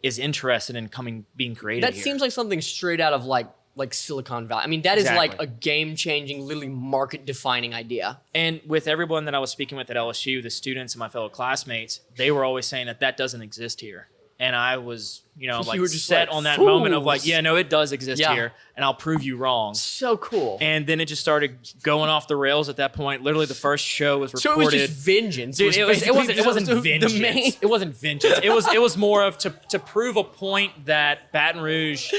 is interested in being created That here. seems like something straight out of like Silicon Valley. I mean, that is like a game-changing, literally market-defining idea. And with everyone that I was speaking with at LSU, the students and my fellow classmates, they were always saying that doesn't exist here. And I was, like were just set like, on that fools. moment of like, yeah, no, it does exist here, and I'll prove you wrong. So cool. And then it just started going off the rails at that point. Literally, the first show was recorded. So it was just vengeance. Dude, it wasn't vengeance. It wasn't vengeance. It was more of to prove a point that Baton Rouge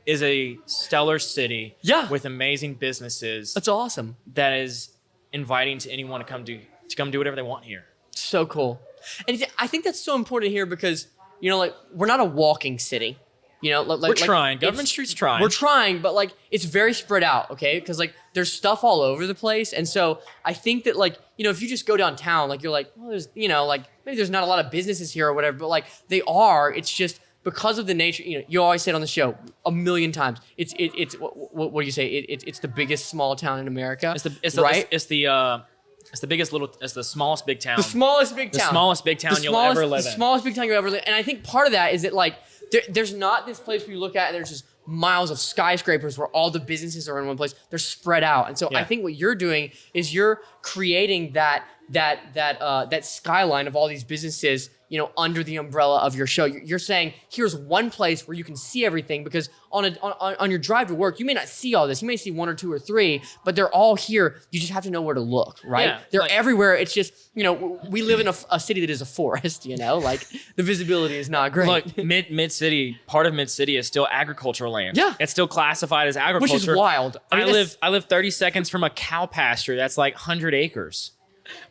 is a stellar city with amazing businesses. That's awesome. That is inviting to anyone to come do whatever they want here. So cool. And I think that's so important here because we're not a walking city. We're trying. Government Street's trying. We're trying, but it's very spread out, okay? Because there's stuff all over the place, and so I think that if you just go downtown, you're like, well, there's maybe there's not a lot of businesses here or whatever, but they are. It's just because of the nature. You always say it on the show a million times. It's what do you say? It's the biggest small town in America. It's the smallest big town. The smallest big town. The smallest big town you'll ever live in. The smallest big town you'll ever live in. And I think part of that is that there's not this place where you look at and there's just miles of skyscrapers where all the businesses are in one place. They're spread out. And so I think what you're doing is you're creating that skyline of all these businesses, under the umbrella of your show. You're saying, here's one place where you can see everything, because on your drive to work, you may not see all this. You may see 1 or 2 or 3, but they're all here. You just have to know where to look, right? Yeah, they're everywhere. It's just, we live in a city that is a forest, the visibility is not great. Look, mid-city, part of mid-city is still agricultural land. Yeah. It's still classified as agriculture. Which is wild. I live 30 seconds from a cow pasture that's 100 acres.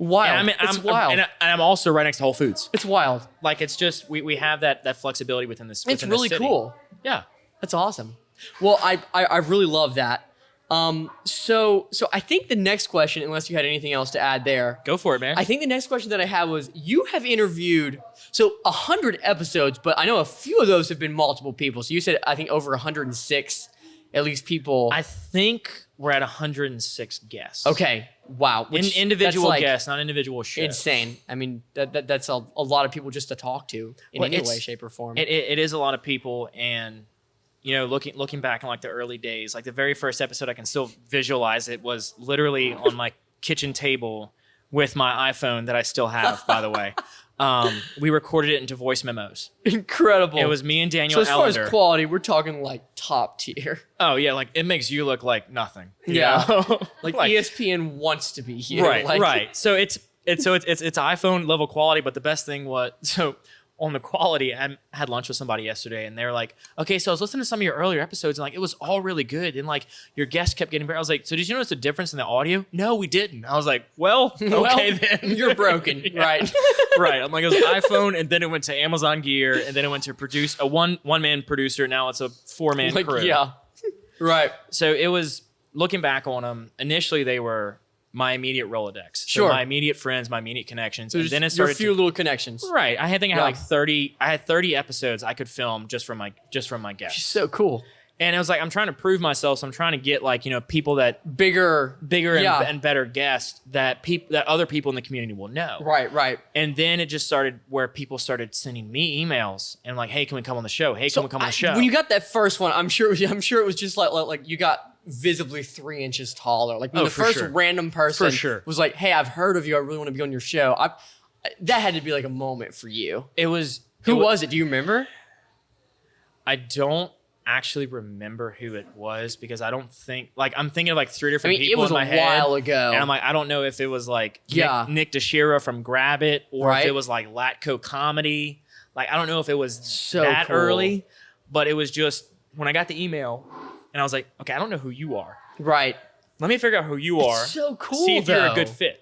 Wild. And wild. I'm also right next to Whole Foods. It's wild. It's just we have that flexibility within this. It's really cool. Yeah, that's awesome. Well, I really love that. So I think the next question, unless you had anything else to add there, go for it, man. I think the next question that I had was, you have interviewed 100 episodes, but I know a few of those have been multiple people. So you said I think over 106 at least people. I think we're at 106 guests. Okay. Wow. Individual guests, not individual shows. Insane. I mean, that's a lot of people just to talk to in any way, shape, or form. It is a lot of people, and looking back on the early days, the very first episode, I can still visualize it was literally on my kitchen table with my iPhone that I still have, by the way. We recorded it into voice memos. Incredible. It was me and Daniel So as far as quality, we're talking top tier. Oh yeah, it makes you look like nothing. Yeah. ESPN wants to be here. Right. So it's iPhone level quality, but the best thing was, on the quality, I had lunch with somebody yesterday, and they were like, okay, so I was listening to some of your earlier episodes, and it was all really good, and your guests kept getting better. I was like, so did you notice a difference in the audio? No, we didn't. I was like, well, okay then. You're broken. Yeah. Right. Right. I'm it was iPhone, and then it went to Amazon Gear, and then it went to produce a one-man producer. Now it's a 4-man crew. Yeah. Right. So it was, looking back on them, initially they were my immediate Rolodex. So Sure. my immediate friends, my immediate connections. So and then it your started few little connections. Right. I had Yeah. like 30. I had 30 episodes I could film just from my guests. So cool. And it was like, I'm trying to prove myself. So I'm trying to get like, people that Bigger bigger and better guests that other people in the community will know. Right. And then it just started where people started sending me emails and like, hey, can we come on the show? Hey, can we come on the show? When you got that first one, I'm sure it was just like you got visibly 3 inches taller. Like when the for first sure. random person For sure. was like, hey, I've heard of you. I really want to be on your show. That had to be like a moment for you. It was. Who was it? Do you remember? I don't actually remember who it was because I don't think, like, I'm thinking of like 3 different people it was in my a head. while ago. And I'm like, I don't know if it was like Yeah. Nick DeShira from Grab It or Right. if it was like Latco Comedy. Like, I don't know if it was So that cool. early, but it was just when I got the email and I was like, okay, I don't know who you are. Right. Let me figure out who you are. So cool. See if you're a though. good fit.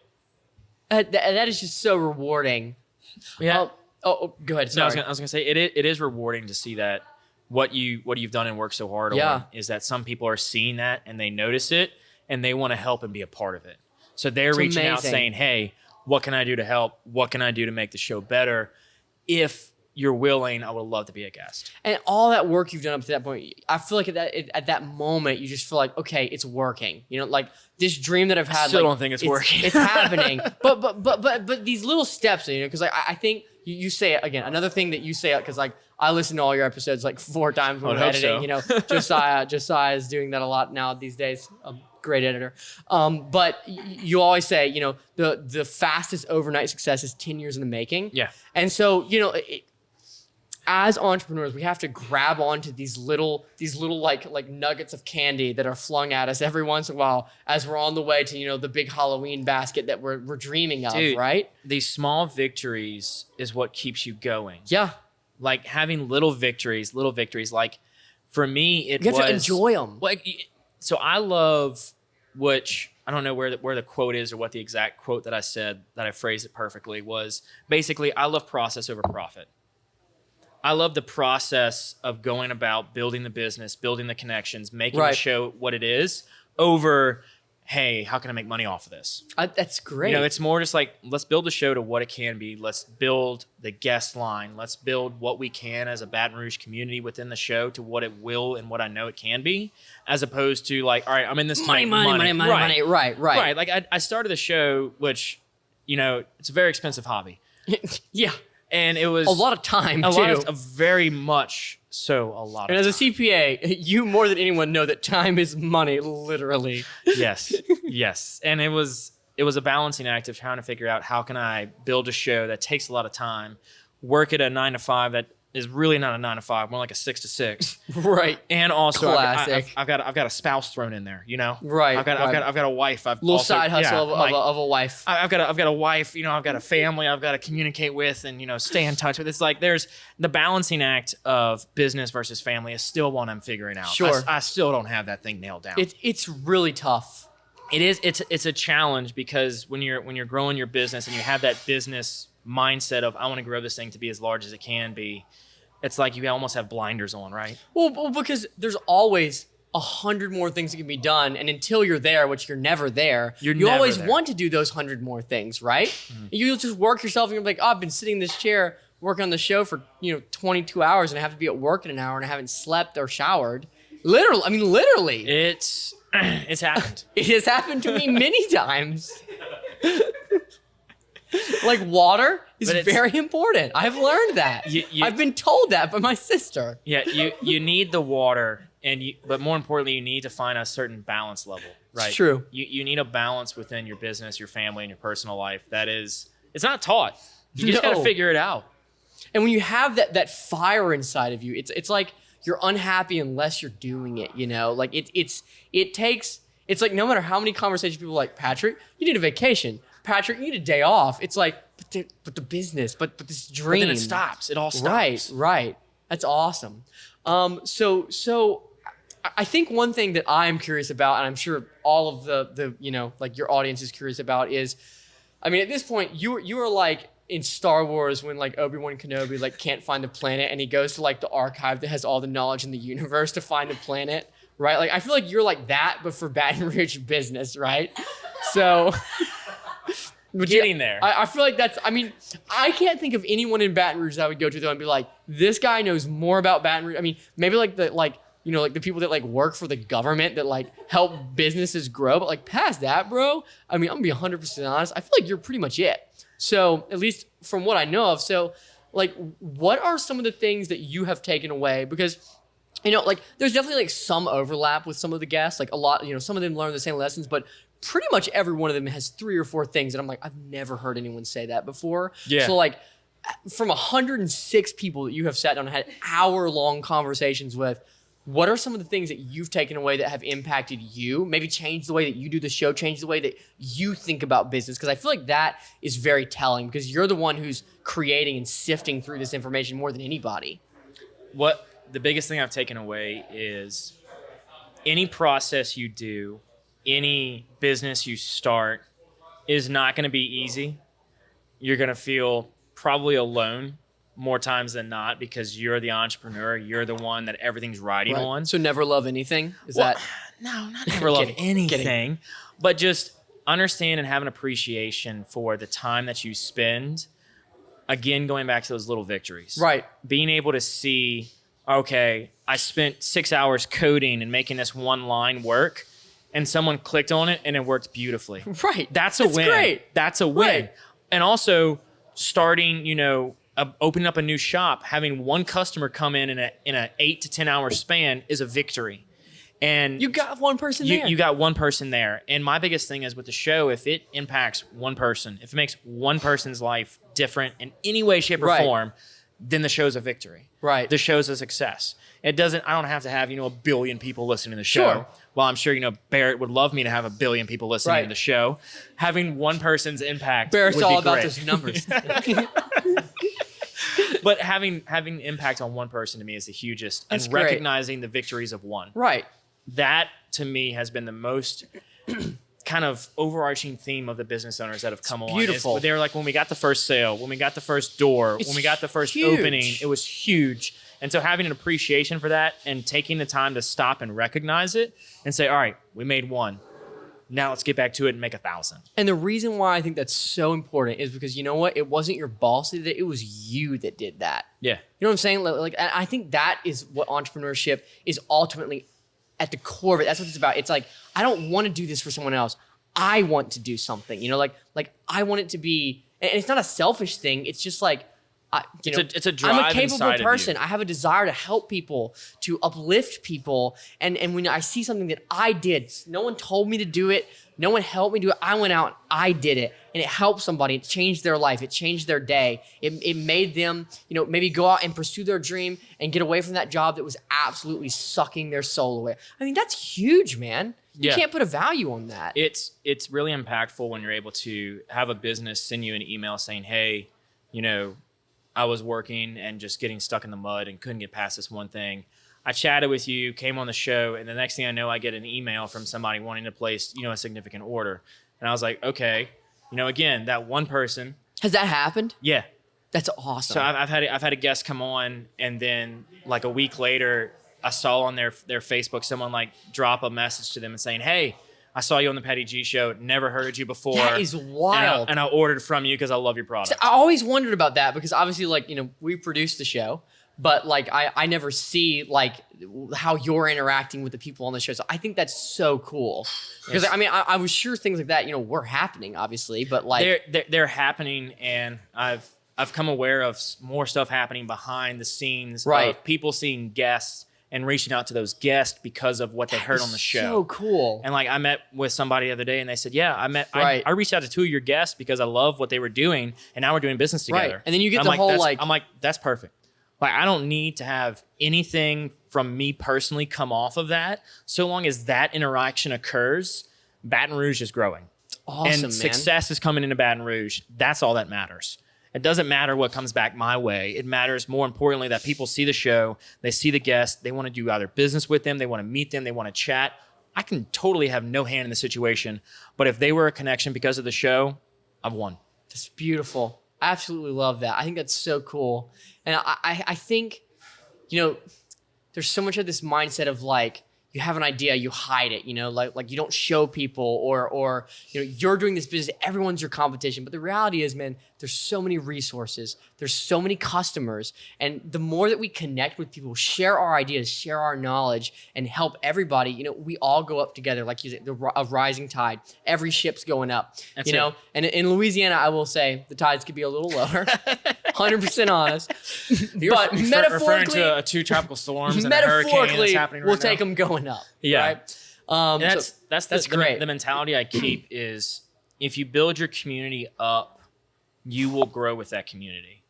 That is just so rewarding. Yeah. Go ahead. No, Sorry. I was gonna say it is rewarding to see that what you've done and worked so hard Yeah. on is that some people are seeing that and they notice it and they want to help and be a part of it. So they're It's reaching out amazing. saying, hey, what can I do to help? What can I do to make the show better? If you're willing, I would love to be a guest. And all that work you've done up to that point, I feel like at that moment, you just feel like, okay, it's working. Like this dream that I've had. Still like, don't think it's working. It's happening. But these little steps, because like I think you say it again. Another thing that you say, because like I listen to all your episodes like 4 times when I we're would editing. hope so. Josiah is doing that a lot now these days. Great editor. But you always say, the fastest overnight success is 10 years in the making. Yeah. And so, as entrepreneurs, we have to grab onto these little like nuggets of candy that are flung at us every once in a while as we're on the way to, the big Halloween basket that we're dreaming of, Dude, right? These small victories is what keeps you going. Yeah. Like having little victories. Like for me, it You was have to enjoy them. Like, so I love, which I don't know where the quote is or what the exact quote that I said that I phrased it perfectly was basically, I love process over profit. I love the process of going about building the business, building the connections, making the show what it is over, hey, how can I make money off of this? That's great. It's more just like, let's build the show to what it can be. Let's build the guest line. Let's build what we can as a Baton Rouge community within the show to what it will and what I know it can be, as opposed to like, all right, I'm in this money. Right. Right. Like I started the show, which, it's a very expensive hobby. Yeah. And it was A lot of time, too. Very much so a lot And of as a CPA, you more than anyone know that time is money, literally. Yes. And it was a balancing act of trying to figure out how can I build a show that takes a lot of time, work at a 9 to 5 that is really not a 9 to 5, more like a 6 to 6. Right. And also Classic. I've got a spouse thrown in there, Right. I've got a wife. I've Little also, side hustle of a wife. I've got a wife, I've got a family I've got to communicate with and, stay in touch with. It's like there's the balancing act of business versus family is still one I'm figuring out. Sure. I still don't have that thing nailed down. It's really tough. It is. It's a challenge because when you're growing your business and you have that business mindset of I want to grow this thing to be as large as it can be, it's like you almost have blinders on, right? Well, because there's always 100 more things that can be done, and until you're there, which you're never there, you never always there. want to do those 100 more things, right? You'll just work yourself, and you're like, I've been sitting in this chair working on the show for 22 hours, and I have to be at work in an hour, and I haven't slept or showered. Literally. It's happened. It has happened to me many times. Like water is very important. I've learned that. I've been told that by my sister. Yeah, you need the water, but more importantly, you need to find a certain balance level, right? It's true. You need a balance within your business, your family, and your personal life. It's not taught. You just got to figure it out. And when you have that fire inside of you, it's like you're unhappy unless you're doing it. Like it's like no matter how many conversations people are like, Patrick, you need a vacation. Patrick, you need a day off. It's like, but the business, but this dream. But then it stops. It all stops. Right. That's awesome. So I think one thing that I'm curious about, and I'm sure all of the like your audience is curious about is, I mean, at this point, you are like in Star Wars when like Obi-Wan Kenobi like can't find the planet and he goes to like the archive that has all the knowledge in the universe to find a planet. right? Like I feel like you're like that, but for Baton Rouge business, right? So Getting there. I feel like I can't think of anyone in Baton Rouge that I would go to though and be like, this guy knows more about Baton Rouge. I mean, maybe like the people that like work for the government that like help businesses grow, but like past that, bro, I mean, I'm gonna be 100% honest. I feel like you're pretty much it. So at least from what I know of. So like, what are some of the things that you have taken away? Because, like there's definitely like some overlap with some of the guests, like a lot, some of them learn the same lessons, but pretty much every one of them has 3 or 4 things that I'm like, I've never heard anyone say that before. Yeah. So like from 106 people that you have sat down and had hour-long conversations with, what are some of the things that you've taken away that have impacted you? Maybe changed the way that you do the show, changed the way that you think about business? Because I feel like that is very telling because you're the one who's creating and sifting through this information more than anybody. What the biggest thing I've taken away is any process you do, any business you start is not going to be easy. You're going to feel probably alone more times than not because you're the entrepreneur. You're the one that everything's riding on. So never love anything? No, not never love anything. But just understand and have an appreciation for the time that you spend. Again, going back to those little victories. Right. Being able to see, okay, I spent 6 hours coding and making this one line work. And someone clicked on it and it worked beautifully. Right. That's a win. Great. That's a win. Right. And also starting, opening up a new shop, having one customer come in a 8 to 10 hour span is a victory. And you got one person there. You got one person there. And my biggest thing is with the show, if it impacts one person, if it makes one person's life different in any way, shape, or form, then the show's a victory. Right. The show's a success. I don't have to have, a billion people listening to the show. Sure. Well, I'm sure, Barrett would love me to have a billion people listening to the show. Having one person's impact Barrett's would all be about great. those numbers. But having impact on one person to me is the hugest. That's and great. recognizing the victories of one. Right. That, to me, has been the most kind of overarching theme of the business owners that have come on. Beautiful. They're like, when we got the first sale, when we got the first door, when we got the first opening, it was huge. And so having an appreciation for that and taking the time to stop and recognize it and say, all right, we made one. Now let's get back to it and make 1,000. And the reason why I think that's so important is because you know what? It wasn't your boss that did it. It was you that did that. Yeah. You know what I'm saying? Like, I think that is what entrepreneurship is ultimately at the core of it. That's what it's about. It's like, I don't want to do this for someone else. I want to do something, like I want it to be, and it's not a selfish thing. It's just like, it's a drive. I'm a capable inside person. of you. I have a desire to help people, to uplift people. And when I see something that I did, no one told me to do it. No one helped me do it. I went out, I did it, and it helped somebody. It changed their life. It changed their day. It made them, maybe go out and pursue their dream and get away from that job that was absolutely sucking their soul away. I mean, that's huge, man. You can't put a value on that. It's really impactful when you're able to have a business send you an email saying, hey, I was working and just getting stuck in the mud and couldn't get past this one thing. I chatted with you, came on the show, and the next thing I know, I get an email from somebody wanting to place, a significant order. And I was like, okay, again, that one person. Has that happened? Yeah. That's awesome. So I've had a guest come on, and then like a week later, I saw on their Facebook someone like drop a message to them and saying, hey, I saw you on the Patty G show. Never heard of you before. That is wild. And I ordered from you because I love your product. So I always wondered about that because obviously, we produce the show, but I never see how you're interacting with the people on the show. So I think that's so cool because I was sure things like that were happening, obviously, but they're happening, and I've come aware of more stuff happening behind the scenes. Right. Of people seeing guests and reaching out to those guests because of what they heard on the show. So cool. And I met with somebody the other day and they said, yeah, I reached out to 2 of your guests because I love what they were doing and now we're doing business together. Right. And then you get I'm the like, whole I'm like, that's perfect. I don't need to have anything from me personally come off of that. So long as that interaction occurs, Baton Rouge is growing. Awesome, and man. success is coming into Baton Rouge. That's all that matters. It doesn't matter what comes back my way. It matters more importantly that people see the show, they see the guests, they want to do either business with them, they want to meet them, they want to chat. I can totally have no hand in the situation, but if they were a connection because of the show, I've won. That's beautiful. I absolutely love that. I think that's so cool. And I think, there's so much of this mindset of you have an idea, you hide it, like you don't show people, or you're doing this business, everyone's your competition. But the reality is, man, there's so many resources, there's so many customers, and the more that we connect with people, share our ideas, share our knowledge, and help everybody, we all go up together. Like you said, a rising tide, every ship's going up. That's it. And in Louisiana, I will say the tides could be a little lower. 100% honest. But referring to two tropical storms and a hurricane that's happening right we'll now. take them going up. Yeah. Right? And that's great. The mentality I keep is, if you build your community up, you will grow with that community.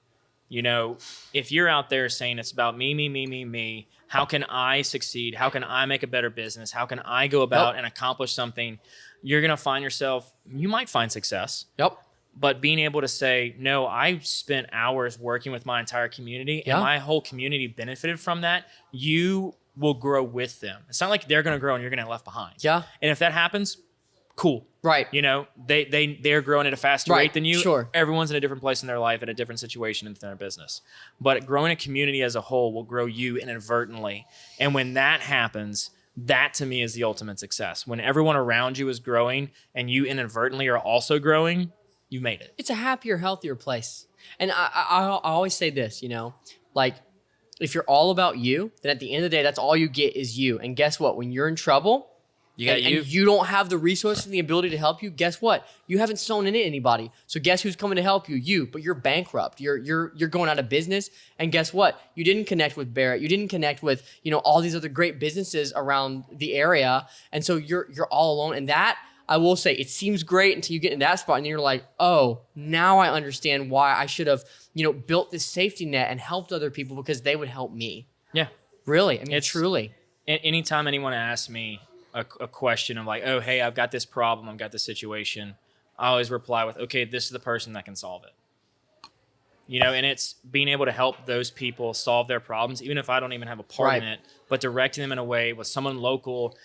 If you're out there saying it's about me, how can I succeed? How can I make a better business? How can I go about and accomplish something? You're going to find yourself, you might find success. Yep. But being able to say, no, I spent hours working with my entire community and my whole community benefited from that, you will grow with them. It's not like they're going to grow and you're going to get left behind. Yeah. And if that happens, cool. Right. They're growing at a faster rate than you. Sure. Everyone's in a different place in their life, in a different situation in their business. But growing a community as a whole will grow you inadvertently. And when that happens, that to me is the ultimate success. When everyone around you is growing and you inadvertently are also growing, you made it. It's a happier, healthier place. And I always say this, like, if you're all about you, then at the end of the day, that's all you get is you. And guess what? When you're in trouble, and you don't have the resources and the ability to help you, guess what? You haven't sown into anybody. So guess who's coming to help you? You. But you're bankrupt. You're going out of business. And guess what? You didn't connect with Barrett. You didn't connect with, all these other great businesses around the area. And so you're all alone. And that, I will say, it seems great until you get in that spot and you're like, oh, now I understand why I should have, built this safety net and helped other people, because they would help me. Yeah. Really. I mean, truly. Anytime anyone asks me a question of like, oh, hey, I've got this problem, I've got this situation, I always reply with, okay, this is the person that can solve it. And it's being able to help those people solve their problems, even if I don't even have a part in it, but directing them in a way with someone local.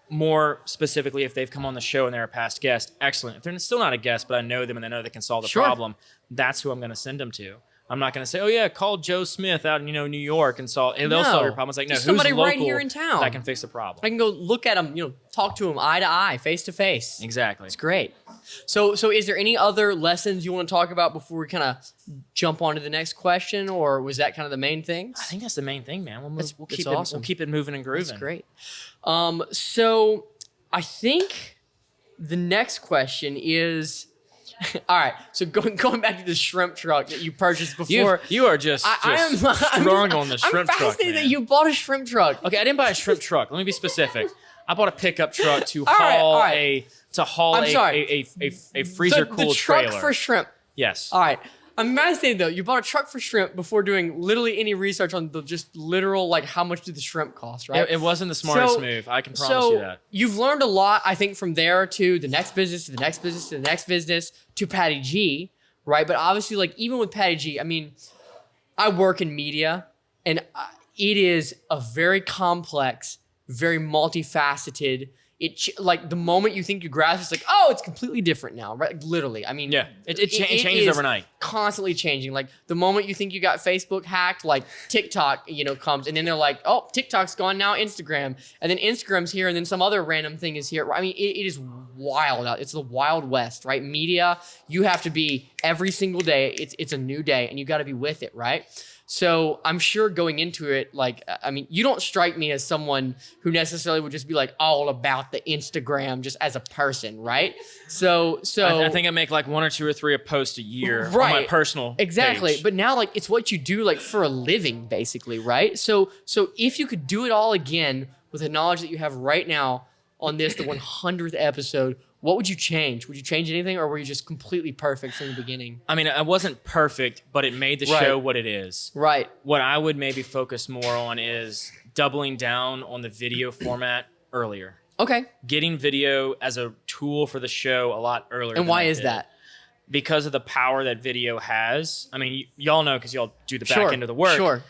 More specifically, if they've come on the show and they're a past guest, excellent. If they're still not a guest, but I know them and I know they can solve the problem, that's who I'm going to send them to. I'm not going to say, oh yeah, call Joe Smith out in New York and they'll solve your problem. It's like, no, who's somebody local right here in town that can fix the problem? I can go look at them, talk to them eye to eye, face to face. Exactly. It's great. So is there any other lessons you want to talk about before we kind of jump on to the next question, or was that kind of the main things? I think that's the main thing, man. We'll keep awesome. We'll keep it moving and grooving. That's great. So I think the next question is, all right. So going back to the shrimp truck that you purchased before, you are just strong on the shrimp truck. I'm fascinated that you bought a shrimp truck. Okay, I didn't buy a shrimp truck. Let me be specific. I bought a pickup truck to haul a freezer cooled trailer. The truck for shrimp. Yes. All right. I'm fascinated though. You bought a truck for shrimp before doing literally any research on the just literal, like, how much did the shrimp cost, right? It wasn't the smartest move. I can promise you that. You've learned a lot, I think, from there to the next business, to the next business, to the next business, to Patty G, right? But obviously, like, even with Patty G, I mean, I work in media, and it is a very complex, very multifaceted. Like, the moment you think you grasp, it's like, oh, it's completely different now, right? Like, literally. I mean, yeah, it changes overnight. Constantly changing. Like, the moment you think you got Facebook hacked, like, TikTok, comes, and then they're like, oh, TikTok's gone now, Instagram, and then Instagram's here, and then some other random thing is here. I mean, it is wild out. It's the Wild West, right? Media, you have to be every single day. It's a new day, and you got to be with it, right? So I'm sure going into it, like, I mean, you don't strike me as someone who necessarily would just be like all about the Instagram just as a person, right? So I think I make like 1 or 2 or 3 a post a year on my personal page. But now, like, it's what you do, like, for a living, basically, right? So if you could do it all again with the knowledge that you have right now on this, the 100th episode, what would you change? Would you change anything, or were you just completely perfect from the beginning? I mean, I wasn't perfect, but it made the show what it is. Right. What I would maybe focus more on is doubling down on the video format earlier. Okay. Getting video as a tool for the show a lot earlier. And why is that? Because of the power that video has. I mean, y'all know because y'all do the back end of the work. Sure.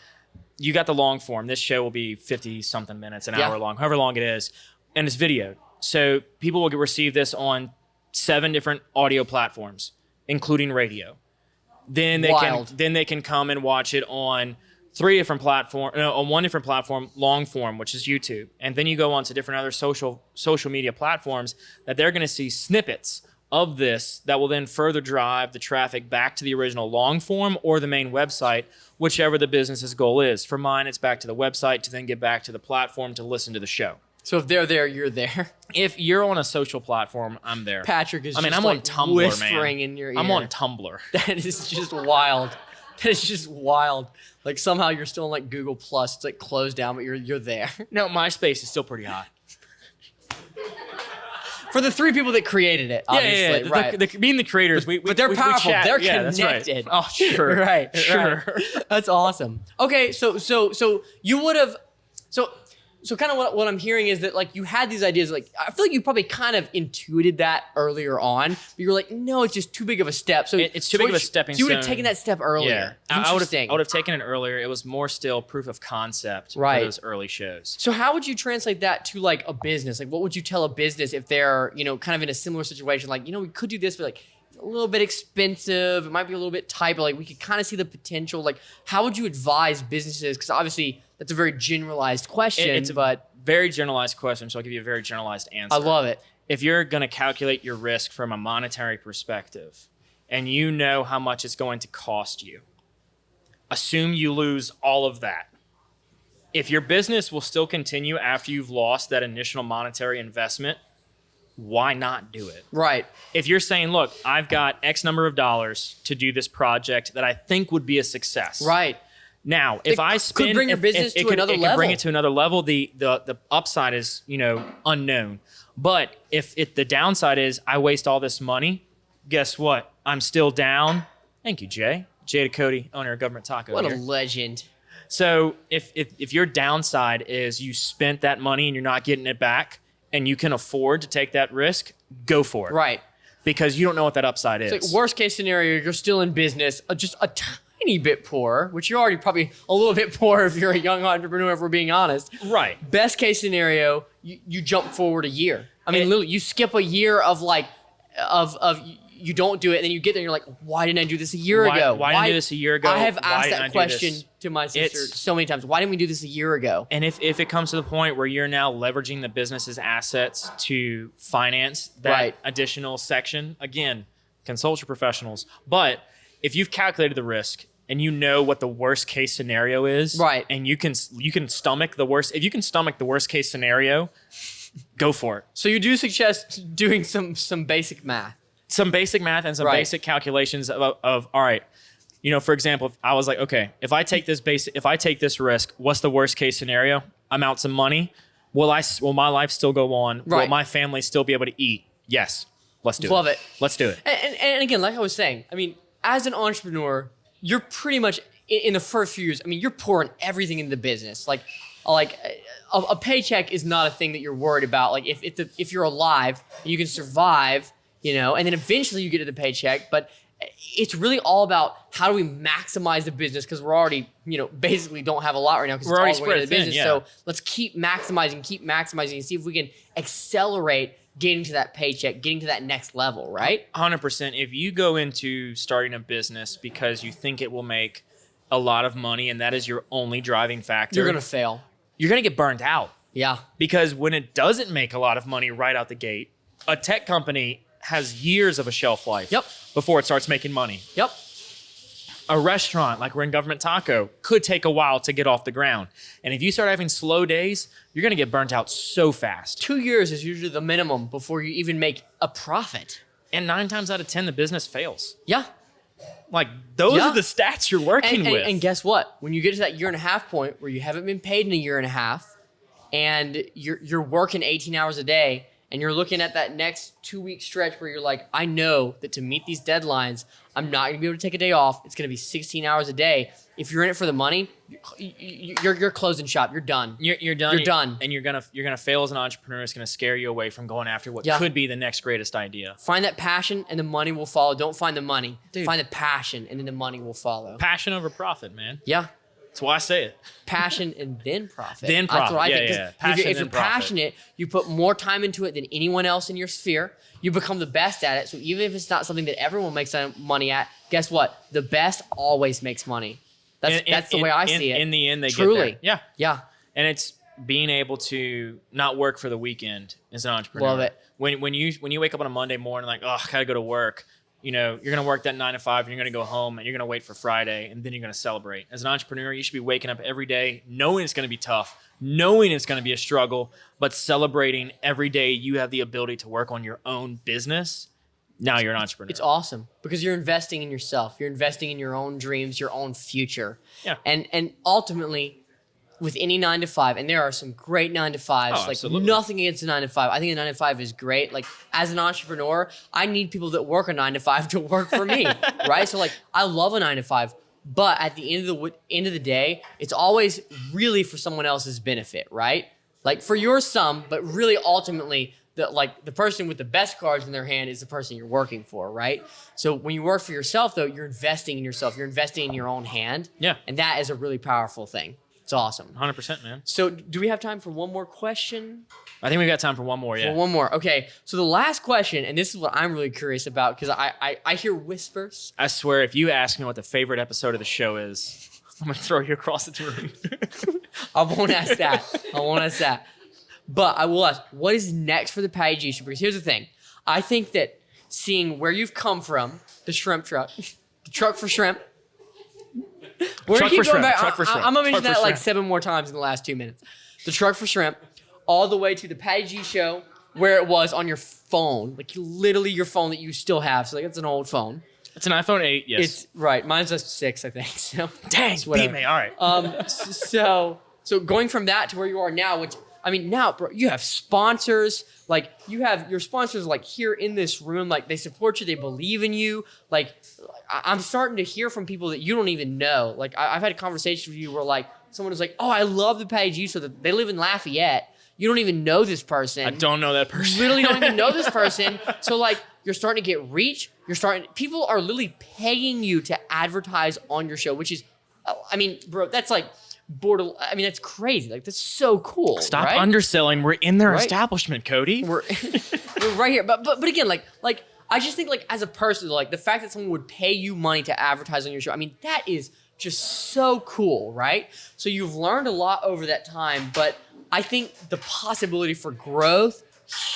You got the long form. This show will be 50-something minutes, an hour long, however long it is. And it's video. So people will receive this on 7 different audio platforms, including radio. Then they can come and watch it on three different on one different platform, long form, which is YouTube. And then you go on to different other social media platforms that they're going to see snippets of this that will then further drive the traffic back to the original long form or the main website, whichever the business's goal is. For mine, it's back to the website to then get back to the platform to listen to the show. So if they're there, you're there. If you're on a social platform, I'm there. Patrick is I'm just on Tumblr, whispering man. in your ear. I'm on Tumblr. That is just wild. That is just wild. Like somehow you're still on like Google Plus. It's like closed down, but you're there. No, MySpace is still pretty hot. For the three people that created it, obviously, right? Being the creators, but they're powerful. chat. They're That's connected. right. Oh, sure. Right. Sure. Right. That's awesome. Okay, so you would have, so kind of what I'm hearing is that like you had these ideas, like I feel like you probably kind of intuited that earlier on, but you were like, no, it's just too big of a step. So it's too big of a stepping stone. You would have stone. taken that step earlier. Yeah, I Interesting. would have taken it earlier. It was more still proof of concept Right. for those early shows. So how would you translate that to like a business? Like what would you tell a business if they're, kind of in a similar situation? Like, we could do this, but like it's a little bit expensive. It might be a little bit tight, but like we could kind of see the potential. Like how would you advise businesses? Because obviously that's a very generalized question, but very generalized question, so I'll give you a very generalized answer. I love it. If you're going to calculate your risk from a monetary perspective and you know how much it's going to cost you, assume you lose all of that. If your business will still continue after you've lost that initial monetary investment, why not do it? Right. If you're saying, look, I've got X number of dollars to do this project that I think would be a success. Right. Now, if I spend, could bring your business to another level. It could bring it to another level. The upside is unknown. But if the downside is I waste all this money, guess what? I'm still down. Thank you, Jay. Jay Cody, owner of Government Taco. What here. a legend. So if your downside is you spent that money and you're not getting it back, and you can afford to take that risk, go for it. Right. Because you don't know what that upside is. It's like worst case scenario, you're still in business, just a tiny bit poor, which you're already probably a little bit poor if you're a young entrepreneur, if we're being honest. Right. Best case scenario, you jump forward a year. I mean, literally, you skip a year of you don't do it, and then you get there and you're like, why didn't I do this a year ago? Why didn't I do this a year ago? I have Why asked didn't I that do question this? to my sister so many times. Why didn't we do this a year ago? And if it comes to the point where you're now leveraging the business's assets to finance that Right. additional section, again, consult your professionals. But if you've calculated the risk and you know what the worst case scenario is, Right. and you can stomach the worst, if you can stomach the worst case scenario, go for it. So you do suggest doing some basic math. Some basic math and some Right. basic calculations of all right, for example, if I was like, okay, if I take this risk, what's the worst case scenario? I'm out some money. Will my life still go on? Will Right. my family still be able to eat? Yes. Let's do it. Love it. Let's do it. And again, like I was saying, I mean, as an entrepreneur, you're pretty much in the first few years. I mean, you're pouring everything into the business. Like a paycheck is not a thing that you're worried about. Like if you're alive, you can survive, and then eventually you get to the paycheck. But it's really all about how do we maximize the business, because we're already, basically don't have a lot right now because We're already it's all the way to spread the thin, business. yeah. So let's keep maximizing and see if we can accelerate getting to that paycheck, getting to that next level, right? 100%. If you go into starting a business because you think it will make a lot of money and that is your only driving factor, You're going to fail. You're going to get burned out. Yeah. Because when it doesn't make a lot of money right out the gate, a tech company has years of a shelf life Yep. before it starts making money. Yep. A restaurant, like we're in Government Taco, could take a while to get off the ground. And if you start having slow days, you're going to get burnt out so fast. 2 years is usually the minimum before you even make a profit. And 9 times out of 10, the business fails. Yeah. Like, those Yeah. are the stats you're working with. And guess what? When you get to that 1.5 year point where you haven't been paid in 1.5 years and you're working 18 hours a day and you're looking at that next 2-week stretch where you're like, I know that to meet these deadlines, I'm not going to be able to take a day off. It's going to be 16 hours a day. If you're in it for the money, you're closing shop. You're done. You're done. You're done. And you're gonna fail as an entrepreneur. It's gonna scare you away from going after what Yeah. could be the next greatest idea. Find that passion and the money will follow. Don't find the money. Dude. Find the passion and then the money will follow. Passion over profit, man. Yeah. That's why I say it. Passion and then profit. Then That's what I profit. think. Yeah, 'Cause Passion, if then you're profit. passionate, you put more time into it than anyone else in your sphere. You become the best at it. So even if it's not something that everyone makes money at, guess what? The best always makes money. That's the way I see it. In the end, they Truly. get there. Yeah. Yeah. And it's being able to not work for the weekend as an entrepreneur. Love it. When you wake up on a Monday morning like, oh, I gotta go to work. You're gonna work that 9 to 5, and you're gonna go home, and you're gonna wait for Friday, and then you're gonna celebrate. As an entrepreneur, you should be waking up every day knowing it's gonna be tough, knowing it's gonna be a struggle, but celebrating every day you have the ability to work on your own business. Now you're an entrepreneur. It's awesome because you're investing in yourself. You're investing in your own dreams, your own future. Yeah. And ultimately, with any 9 to 5, and there are some great 9 to 5s. Oh, like absolutely. nothing against a 9 to 5. I think a 9 to 5 is great. Like as an entrepreneur, I need people that work a 9 to 5 to work for me, right? So like I love a 9 to 5, but at the end of the day, it's always really for someone else's benefit, right? Like for your sum, but really ultimately the person with the best cards in their hand is the person you're working for, right? So when you work for yourself though, you're investing in yourself. You're investing in your own hand. Yeah. And that is a really powerful thing. It's awesome. 100%, man. So do we have time for one more question? I think we've got time for one more, yeah. One more. Okay. So the last question, and this is what I'm really curious about because I hear whispers. I swear, if you ask me what the favorite episode of the show is, I'm going to throw you across the room. I won't ask that. But I will ask, what is next for the Patty G Show? Because here's the thing. I think that seeing where you've come from, the shrimp truck, the truck for shrimp. We're Truck gonna keep for going shrimp, back. truck for shrimp, I'm gonna truck mention for that like shrimp. 7 more times in the last 2 minutes. The truck for shrimp, all the way to the Patty G Show, where it was on your phone, like literally your phone that you still have. So like it's an old phone. It's an iPhone 8, yes. It's right. Mine's a 6, I think. So Dang, it's whatever. beat me. All right. So going from that to where you are now, which I mean, now, bro, you have sponsors. Like you have your sponsors, like here in this room, like they support you, they believe in you. Like I'm starting to hear from people that you don't even know. Like I've had a conversation with you where like someone was like, "Oh, I love the Patty G, so that they live in Lafayette. You don't even know this person. I don't know that person. You literally don't even know this person. So like you're starting to get reach. People are literally paying you to advertise on your show, which is, I mean, bro, that's like that's crazy. Like that's so cool. Stop right? underselling. We're in their Right? establishment, Cody. We're right here. But again, like I just think like as a person, like the fact that someone would pay you money to advertise on your show, I mean, that is just so cool, right? So you've learned a lot over that time, but I think the possibility for growth,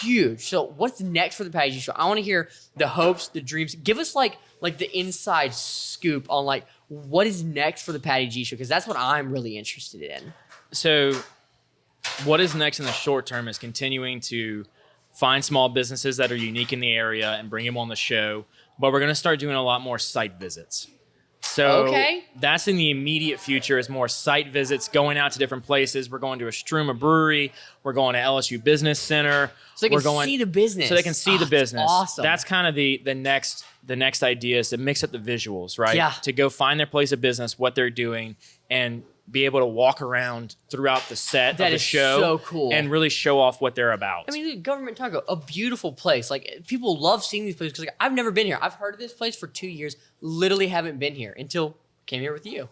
huge. So what's next for the Patty G Show? I want to hear the hopes, the dreams. Give us like the inside scoop on like what is next for the Patty G Show, because that's what I'm really interested in. So what is next in the short term is continuing to find small businesses that are unique in the area and bring them on the show. But we're going to start doing a lot more site visits. So Okay. that's in the immediate future is more site visits, going out to different places. We're going to a Struma brewery. We're going to LSU Business Center. So they can see the business. So they can see the business. Awesome. That's kind of the next idea is to mix up the visuals, right? Yeah. To go find their place of business, what they're doing, and be able to walk around throughout the set of That the is show so cool. and really show off what they're about. I mean, Government Taco, a beautiful place. Like people love seeing these places because like, I've never been here. I've heard of this place for 2 years. Literally haven't been here until came here with you.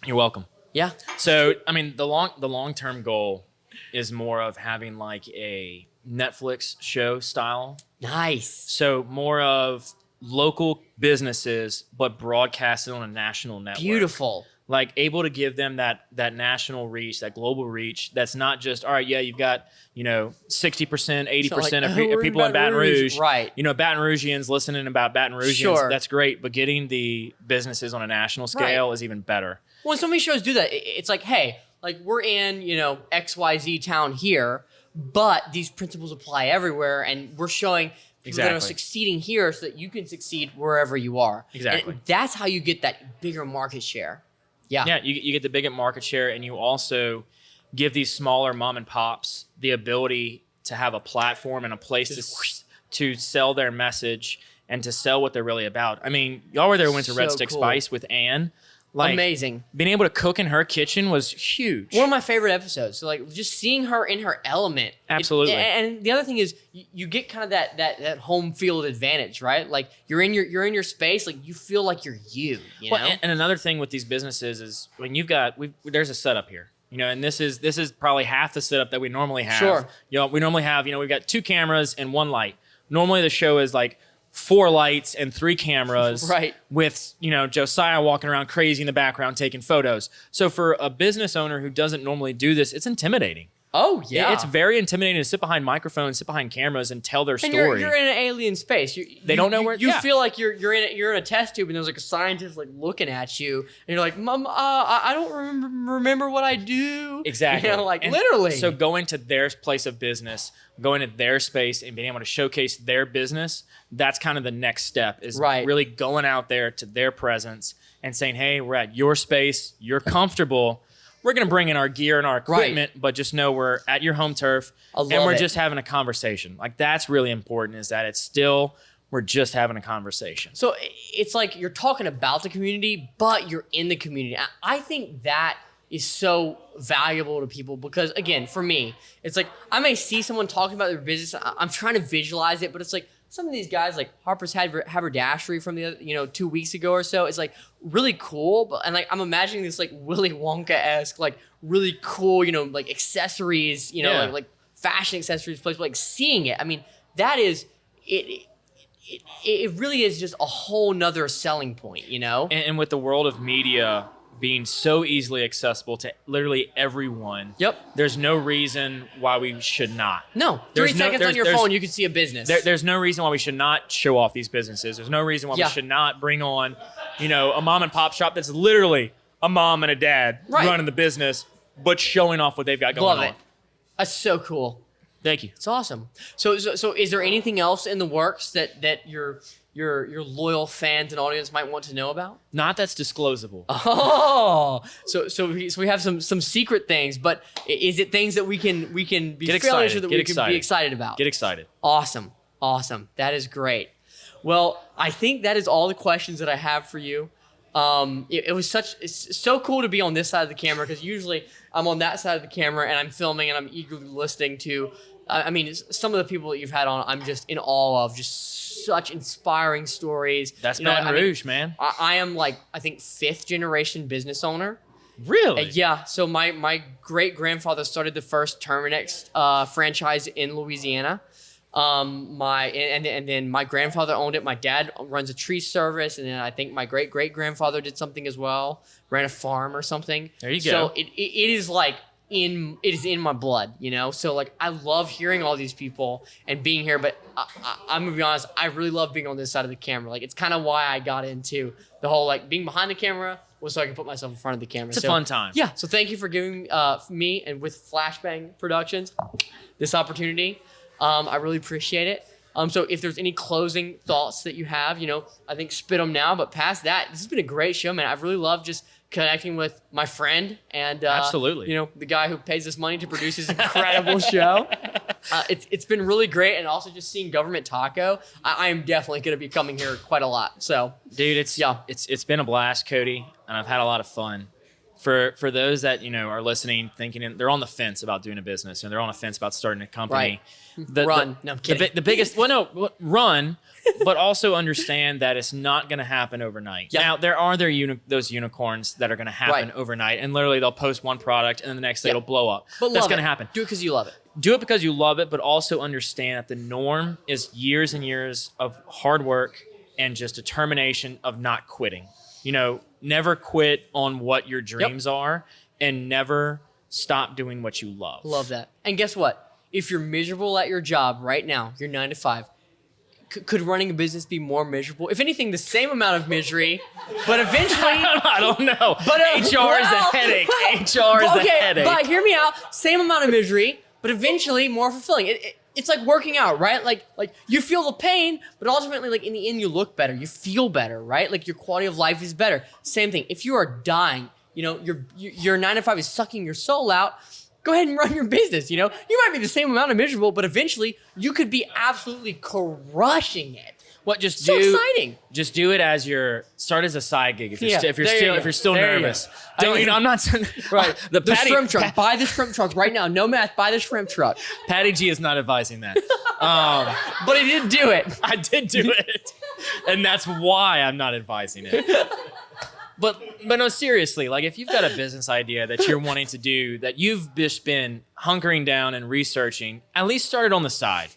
You're welcome. Yeah. So, I mean, the long-term goal is more of having like a Netflix show style. Nice. So more of local businesses, but broadcasted on a national network. Beautiful. Like able to give them that national reach, that global reach. That's not just, all right, yeah, you've got, 60%, 80% of people in Baton Rouge. Right. Baton Rougeans listening about Baton Rougeans. Sure. That's great. But getting the businesses on a national scale is even better. When so many shows do that, it's like, hey, like we're in, XYZ town here, but these principles apply everywhere. And we're showing people that are Exactly. succeeding here so that you can succeed wherever you are. Exactly. And that's how you get that bigger market share. Yeah. Yeah, you get the bigger market share, and you also give these smaller mom and pops the ability to have a platform and a place to sell their message and to sell what they're really about. I mean, y'all were there, went to Red So Stick cool. Spice with Ann. Like, Amazing. Being able to cook in her kitchen was huge. One of my favorite episodes. So like just seeing her in her element. Absolutely. And the other thing is you get kind of that home field advantage, right? Like you're in your space, like you feel like you're you know? Well, and another thing with these businesses is when there's a setup here. And this is probably half the setup that we normally have. Sure. We normally have, we've got 2 cameras and 1 light. Normally the show is like 4 lights and 3 cameras, Right. with, Josiah walking around crazy in the background taking photos. So for a business owner who doesn't normally do this, it's intimidating. Oh yeah, It's very intimidating to sit behind microphones, sit behind cameras, and tell their and story. you're in an alien space. They don't know where. You feel like you're in a test tube, and there's like a scientist like looking at you, and you're like, Mom, I don't remember what I do. Exactly. Like And literally. So going to their place of business, going to their space, and being able to showcase their business, that's kind of the next step, is Right. really going out there to their presence and saying, hey, we're at your space, you're comfortable. We're going to bring in our gear and our equipment, but just know we're at your home turf, and we're just having a conversation. Like, that's really important, is that we're just having a conversation. So it's like you're talking about the community, but you're in the community. I think that is so valuable to people because, again, for me, it's like I may see someone talking about their business. I'm trying to visualize it, but it's like some of these guys, like Harper's Haberdashery from the other, 2 weeks ago or so, is like really cool. And like I'm imagining this like Willy Wonka-esque, like really cool, like accessories, like fashion accessories place, but like seeing it. I mean, that is it. It really is just a whole nother selling point, And with the world of media being so easily accessible to literally everyone, there's no reason why we should not. No, 3 seconds on your phone, you can see a business. There's no reason why we should not show off these businesses. There's no reason why we should not bring on, a mom and pop shop that's literally a mom and a dad running the business, but showing off what they've got going on. Love it. That's so cool. Thank you. It's awesome. So is there anything else in the works that your loyal fans and audience might want to know about? Not that's disclosable. Oh, so we have some secret things, but is it things that we can be fairly sure that we can be excited about? Get excited. Awesome. That is great. Well, I think that is all the questions that I have for you. It's so cool to be on this side of the camera because usually I'm on that side of the camera and I'm filming and I'm eagerly listening to. Some of the people that you've had on, I'm just in awe of. Just such inspiring stories. That's Baton Rouge, man. I am like, I think 5th generation business owner. Really? Yeah. So my great grandfather started the first Terminex franchise in Louisiana. And then my grandfather owned it. My dad runs a tree service, and then I think my great grandfather did something as well, ran a farm or something. There you go. So it is like it is in my blood, So like I love hearing all these people and being here, but I'm gonna be honest, I really love being on this side of the camera. Like it's kind of why I got into the whole like being behind the camera was so I can put myself in front of the camera. It's a fun time. Yeah. So thank you for giving me and with Flashbang Productions this opportunity. I really appreciate it. So if there's any closing thoughts that you have, I think spit them now. But past that, this has been a great show, man. I've really loved just connecting with my friend and absolutely, the guy who pays us money to produce this incredible show. It's been really great, and also just seeing Government Taco. I am definitely going to be coming here quite a lot. So, dude, it's been a blast, Cody, and I've had a lot of fun. For those that are listening, thinking they're on the fence about doing a business and they're on the fence about starting a company. Right. Run. No, I'm kidding. The biggest run, but also understand that it's not going to happen overnight. Yep. Now there are those unicorns that are going to happen overnight, and literally they'll post one product and then the next day it'll blow up. But that's going to happen. Do it because you love it. Do it because you love it, but also understand that the norm is years and years of hard work and just determination of not quitting. Never quit on what your dreams are, and never stop doing what you love. Love that. And guess what? If you're miserable at your job right now, you're 9 to 5, could running a business be more miserable? If anything, the same amount of misery, but eventually... I don't know. But HR is a headache. HR is a headache. But hear me out. Same amount of misery, but eventually more fulfilling. It's like working out, right? Like you feel the pain, but ultimately, like in the end, you look better, you feel better, right? Like your quality of life is better. Same thing. If you are dying, your 9 to 5 is sucking your soul out. Go ahead and run your business. You might be the same amount of miserable, but eventually you could be absolutely crushing it. So exciting. Just do it as start as a side gig if you're still nervous. I'm not saying right. The shrimp truck. Buy the shrimp truck right now. No math. Buy the shrimp truck. Patty G is not advising that. But he did do it. I did do it, and that's why I'm not advising it. But no, seriously, like if you've got a business idea that you're wanting to do that you've just been hunkering down and researching, at least start it on the side.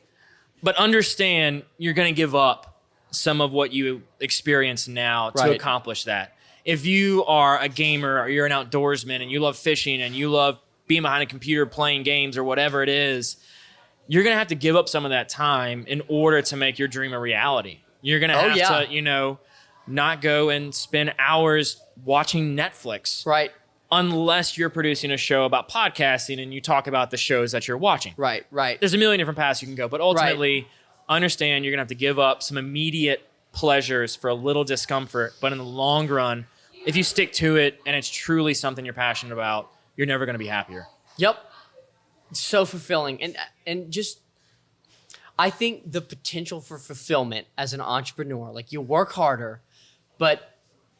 But understand you're going to give up some of what you experience now to Right. accomplish that. If you are a gamer or you're an outdoorsman and you love fishing and you love being behind a computer playing games or whatever it is, you're going to have to give up some of that time in order to make your dream a reality. You're going to have to, you know, not go and spend hours watching Netflix. Right. Unless you're producing a show about podcasting and you talk about the shows that you're watching. Right. Right. There's a million different paths you can go, but ultimately understand you're going to have to give up some immediate pleasures for a little discomfort. But in the long run, if you stick to it and it's truly something you're passionate about, you're never going to be happier. Yep. It's so fulfilling. And just, I think the potential for fulfillment as an entrepreneur, like you work harder, but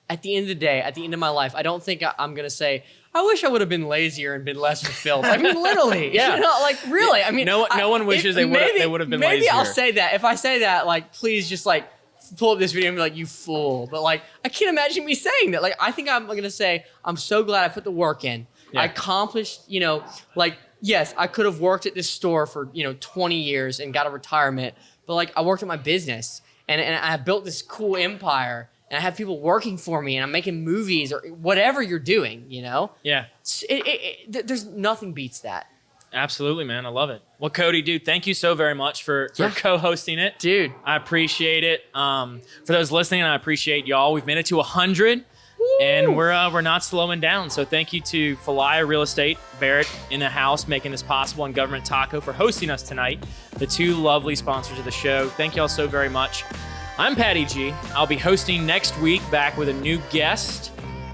at the end of the day, at the end of my life, I don't think I'm going to say, I wish I would have been lazier and been less fulfilled. I mean, literally. Yeah. You know, like really. I mean, No one wishes they would have been lazier. Maybe I'll say that. If I say that, like, please just like pull up this video and be like, you fool. But like, I can't imagine me saying that. Like, I think I'm going to say, I'm so glad I put the work in. Yeah. I accomplished, you know, like, yes, I could have worked at this store for, 20 years and got a retirement. But like, I worked at my business and I built this cool empire. And I have people working for me and I'm making movies or whatever you're doing, you know? Yeah. There's nothing beats that. Absolutely, man. I love it. Well, Cody, dude, thank you so very much for co-hosting it. Dude. I appreciate it. For those listening, I appreciate y'all. We've made it to 100 and we're not slowing down. So thank you to Falaya Real Estate, Barrett in the house making this possible, and Government Taco for hosting us tonight, the two lovely sponsors of the show. Thank y'all so very much. I'm Patty G. I'll be hosting next week back with a new guest,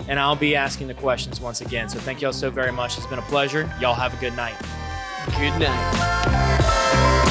and I'll be asking the questions once again. So thank y'all so very much. It's been a pleasure. Y'all have a good night. Good night.